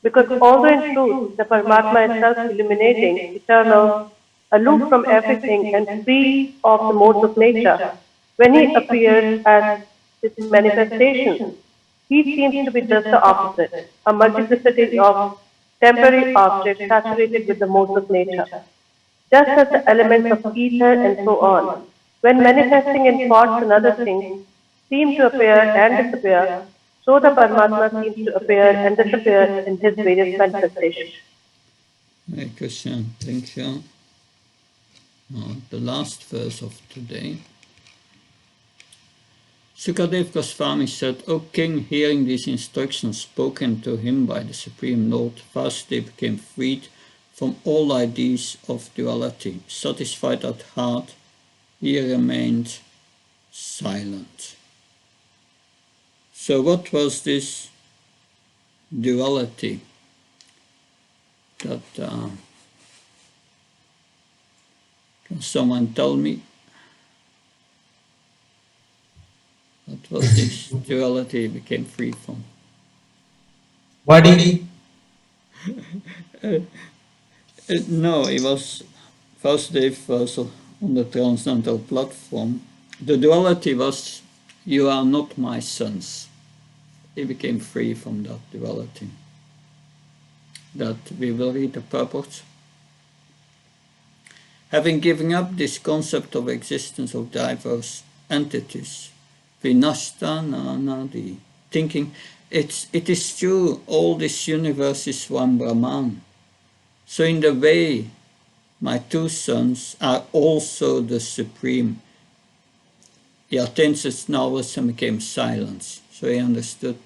Because although in truth the Paramatma is self-illuminating, eternal, aloof from everything and free of the modes of nature, when he appears as its manifestation, he seems to be just the opposite, a multiplicity of temporary objects saturated with the modes of nature. Just as the elements of ether and so on, when manifesting in thoughts and other things, seem to appear and disappear, so the Paramatma seems to appear and disappear in his various manifestations. Hare Krishna, thank you. The last verse of today. Sukadev Goswami said, O king, hearing these instructions spoken to him by the Supreme Lord, Vasudeva became freed from all ideas of duality. Satisfied at heart, he remained silent. So what was this duality? that can someone tell me what was this duality he became free from? Body. No, it was Vasudev was on the transcendental platform. The duality was, you are not my sons. He became free from that duality. That we will read the purport. Having given up this concept of existence of diverse entities, vinashta nanadi, thinking it is true, all this universe is one Brahman. So in the way, my two sons are also the supreme. He attained such knowledge and became silent. So he understood,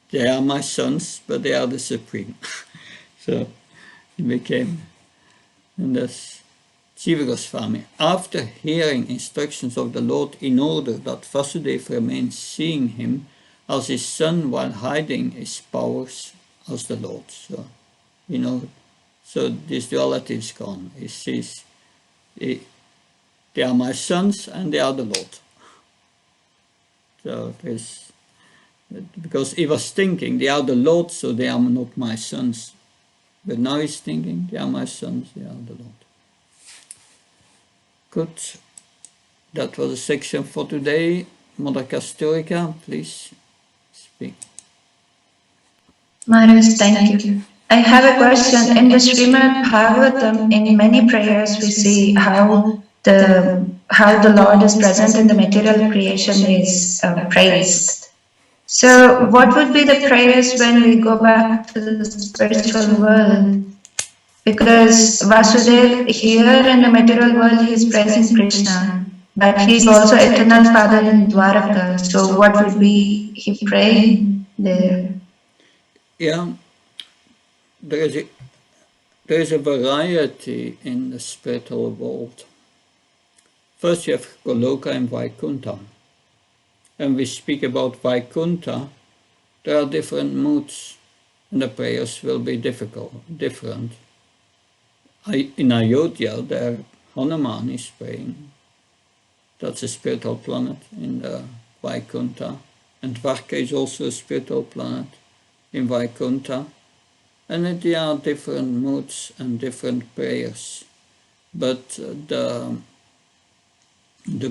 they are my sons, but they are the supreme. So he became, and that's Jiva Goswami. After hearing instructions of the Lord in order that Vasudeva remains seeing him as his son while hiding his powers as the Lord. So, so this duality is gone. He sees, they are my sons and they are the Lord. So there's, because he was thinking, they are the Lord, so they are not my sons. But now he's thinking, they are my sons, they are the Lord. Good. That was a section for today. Mother Kasturica, please speak. Maharaj, thank you. I have a question. In the Srimad Bhagavatam, in many prayers, we see how the Lord is present in the material creation is praised. So, what would be the prayers when we go back to the spiritual world? Because Vasudeva here in the material world, he is praising Krishna, but he is also eternal Father in Dwaraka. So, what would be he praying there? Yeah, there is a variety in the spiritual world. First you have Goloka and Vaikuntha. When we speak about Vaikuntha, there are different moods and the prayers will be different. In Ayodhya, there Hanuman is praying. That's a spiritual planet in the Vaikuntha. And Dwarka is also a spiritual planet in Vaikuntha. And there are different moods and different prayers. But the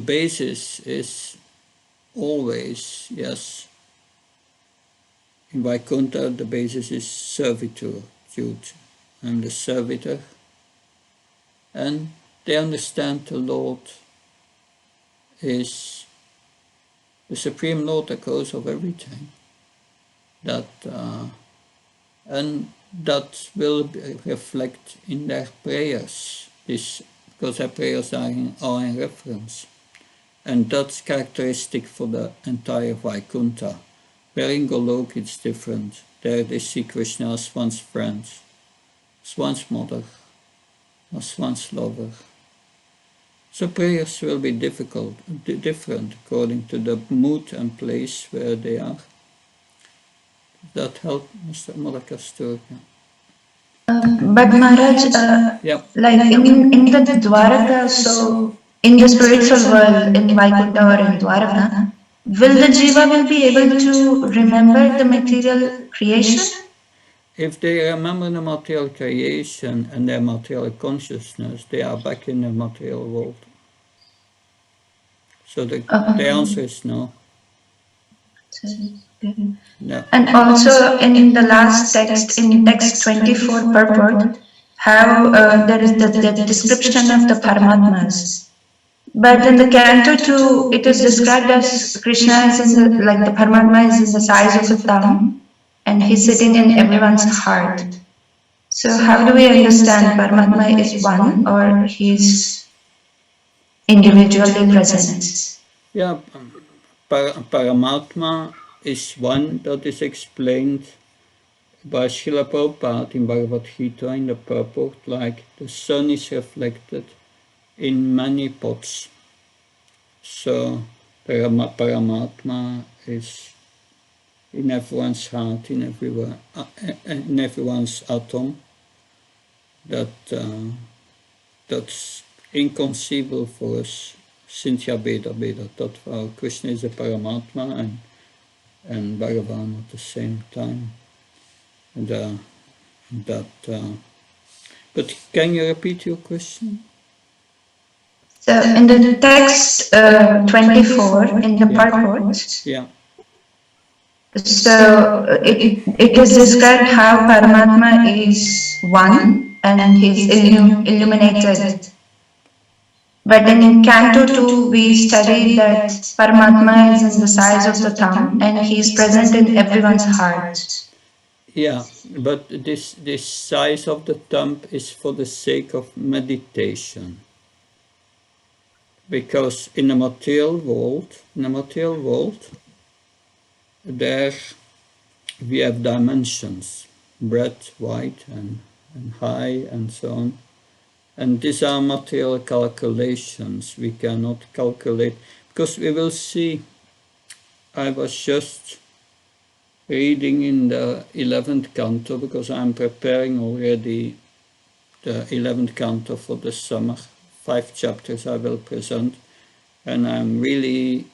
basis is always, yes, in Vaikuntha the basis is servitude. I'm the servitor. And they understand the Lord is the Supreme Lord, the cause of everything. And that will reflect in their prayers, because their prayers are in reference. And that's characteristic for the entire Vaikuntha. Where in Golok it's different. There they see Krishna as one's friend, as one's mother, as one's lover. So prayers will be different according to the mood and place where they are. Does that help, Mr. Malakasturka? But Maharaj, like in the Dwaraka, so in the spiritual world, in Vaikuntha or in Dwaraka, will the Jiva will be able to remember the material creation? If they remember the material creation and their material consciousness, they are back in the material world. So the answer is no. No. And also in the last text, in text 24 purport, how there is the description of the Paramatmas. But in the Canto 2, it is described as Krishna is in the, like the Paramatma is in the size of a thumb and he's sitting in everyone's heart. So how do we understand Paramatma is one or he's individually present? Yeah, Paramatma is one that is explained by Srila Prabhupada in Bhagavad Gita in the purport, like the sun is reflected in many pots. So Paramatma is in everyone's heart, in everyone's atom, that's inconceivable for us. Cynthia Beda that Krishna is a Paramatma and Bhagavan at the same time. But can you repeat your question? So in the text 24 in the purport, Yeah. so it is described how Paramatma is one and he's illuminated. But in Canto 2, we study that Paramatma is in the size of the thumb and he's present in everyone's heart. Yeah, but this size of the thumb is for the sake of meditation. Because in the material world, there we have dimensions, breadth, width, and high, and so on. And these are material calculations. We cannot calculate, because we will see. I was just reading in the 11th canto, because I'm preparing already the 11th canto for the summer. 5 chapters I will present, and I'm really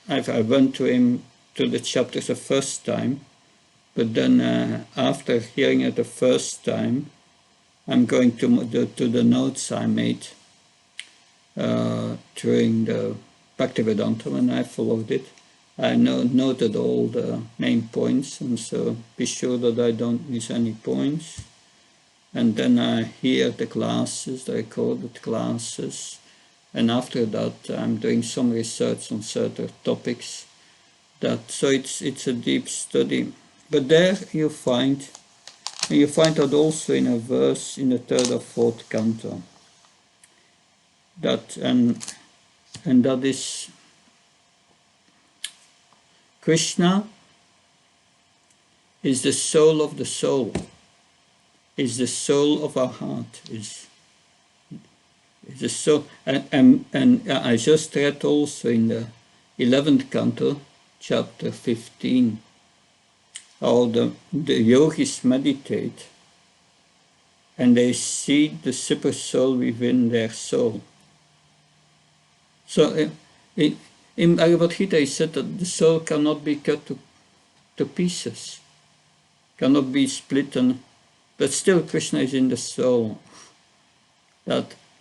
I went to him to the chapters the first time, but then after hearing it the first time, I'm going to the notes I made during the Bhaktivedanta when I followed it. I noted all the main points, and so be sure that I don't miss any points. And then I hear the classes, the recorded classes, and after that I'm doing some research on certain topics. So it's a deep study. But there you find that also in a verse in the 3rd or 4th canto. And that is Krishna is the soul of the soul, is the soul of our heart, is the soul. And I just read also in the 11th canto, chapter 15, how the yogis meditate and they see the super soul within their soul. So in Bhagavad Gita he said that the soul cannot be cut to pieces, cannot be split, but still Krishna is in the soul.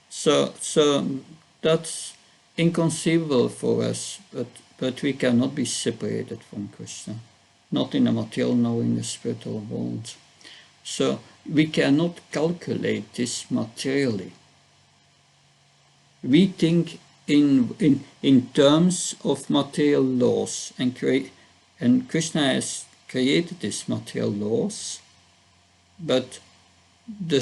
So that's inconceivable for us, but we cannot be separated from Krishna, not in the material nor in the spiritual world. So we cannot calculate this materially. We think in terms of material laws, and Krishna has created these material laws, but the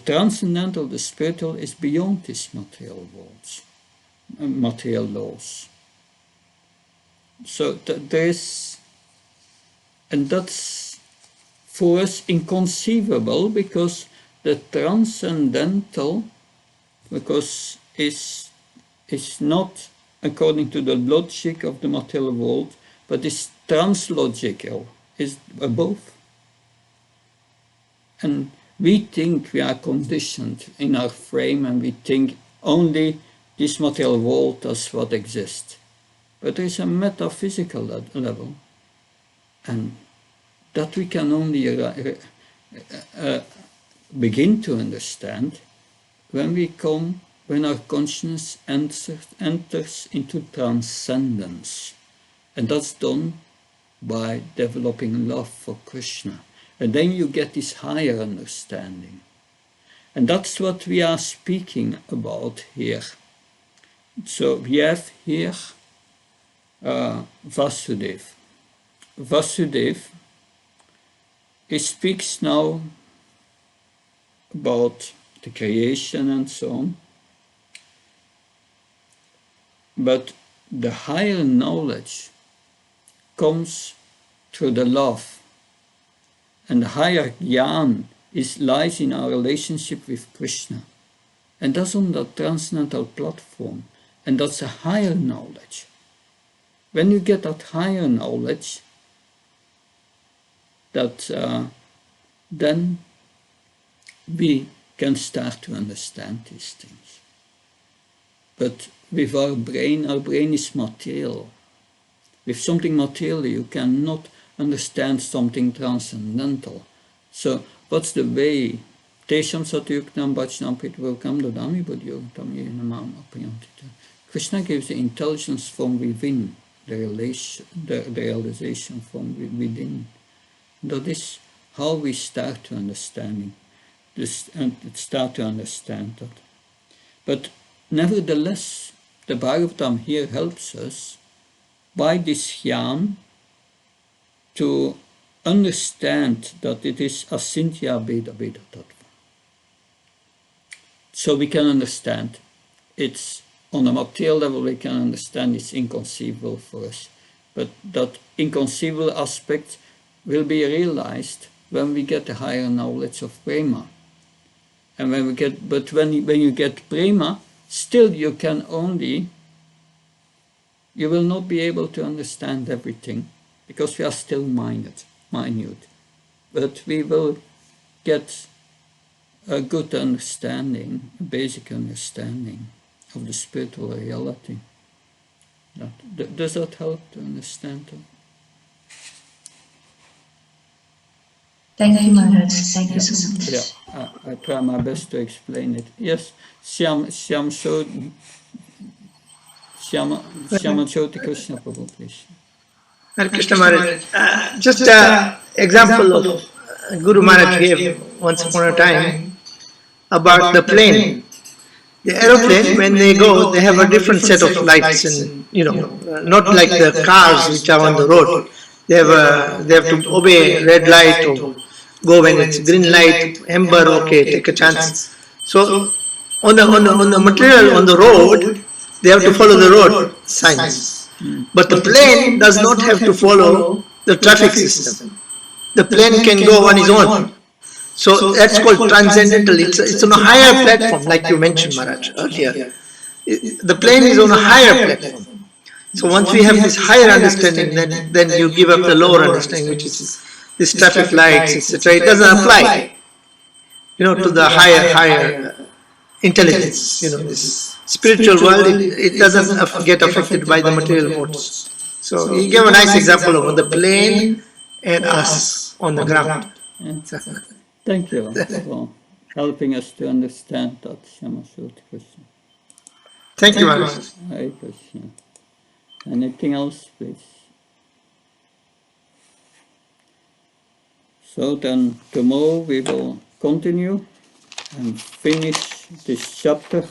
transcendental, the spiritual, is beyond these material worlds, material laws. So there is, and that's for us inconceivable, because the transcendental, because is not according to the logic of the material world, but is translogical, is above. And we think we are conditioned in our frame, and we think only this material world is what exists. But there is a metaphysical level, and that we can only begin to understand when our consciousness enters into transcendence. And that's done by developing love for Krishna. And then you get this higher understanding. And that's what we are speaking about here. So we have here Vasudeva. Vasudeva, he speaks now about the creation and so on. But the higher knowledge comes through the love. And the higher jnana lies in our relationship with Krishna. And that's on the transcendental platform. And that's a higher knowledge. When you get that higher knowledge, that then we can start to understand these things. But with our brain is material. With something material, you cannot understand something transcendental. So, what's the way? Krishna gives the intelligence from within, the realization from within. That is how we start to understand that. But nevertheless, the Bhagavatam here helps us by this jnana to understand that it is asintya bheda bheda tattva. So we can understand it's on a material level, we can understand it's inconceivable for us. But that inconceivable aspect will be realized when we get a higher knowledge of prema. And when you get prema, still you will not be able to understand everything because we are still minute. But we will get a good understanding, a basic understanding of the spiritual reality. Does that help to understand that? Thank you, Maharaj. Thank you so much. Yeah, I try my best to explain it. Yes, Shyama Jyoti Krishna Prabhu, please. Hare Krishna Maharaj. Just an example of Guru Maharaj gave once upon a time about the plane. The aeroplane, when they go, they have a different set of lights, and not like the cars which are on the road. They have to obey red light or go when it's green light, amber, okay, take a chance. So on the material on the road, they have to follow the road signs. But the plane does not have to follow the traffic system. The plane can go on its own. So that's called transcendental. It's on a higher platform, like you mentioned, Maharaj, earlier. The plane is on a higher platform. So once we have this higher understanding, then you give up the lower understanding, which is this traffic lights, etc. It doesn't apply, to the higher intelligence. This spiritual world, it doesn't get affected by the material modes. So he gave a nice example of the plane and us on the ground. Thank you for helping us to understand that, Shyama Jyoti Krishna. Thank you, Maharaj. Hare Krishna. Anything else, please? So then tomorrow we will continue and finish this chapter.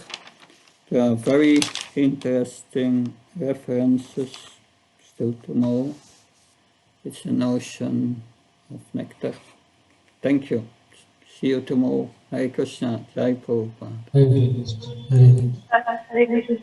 There are very interesting references still tomorrow. It's an ocean of nectar. Thank you. See you tomorrow. Hare Krishna. Jai Prabhupada. Hare Krishna.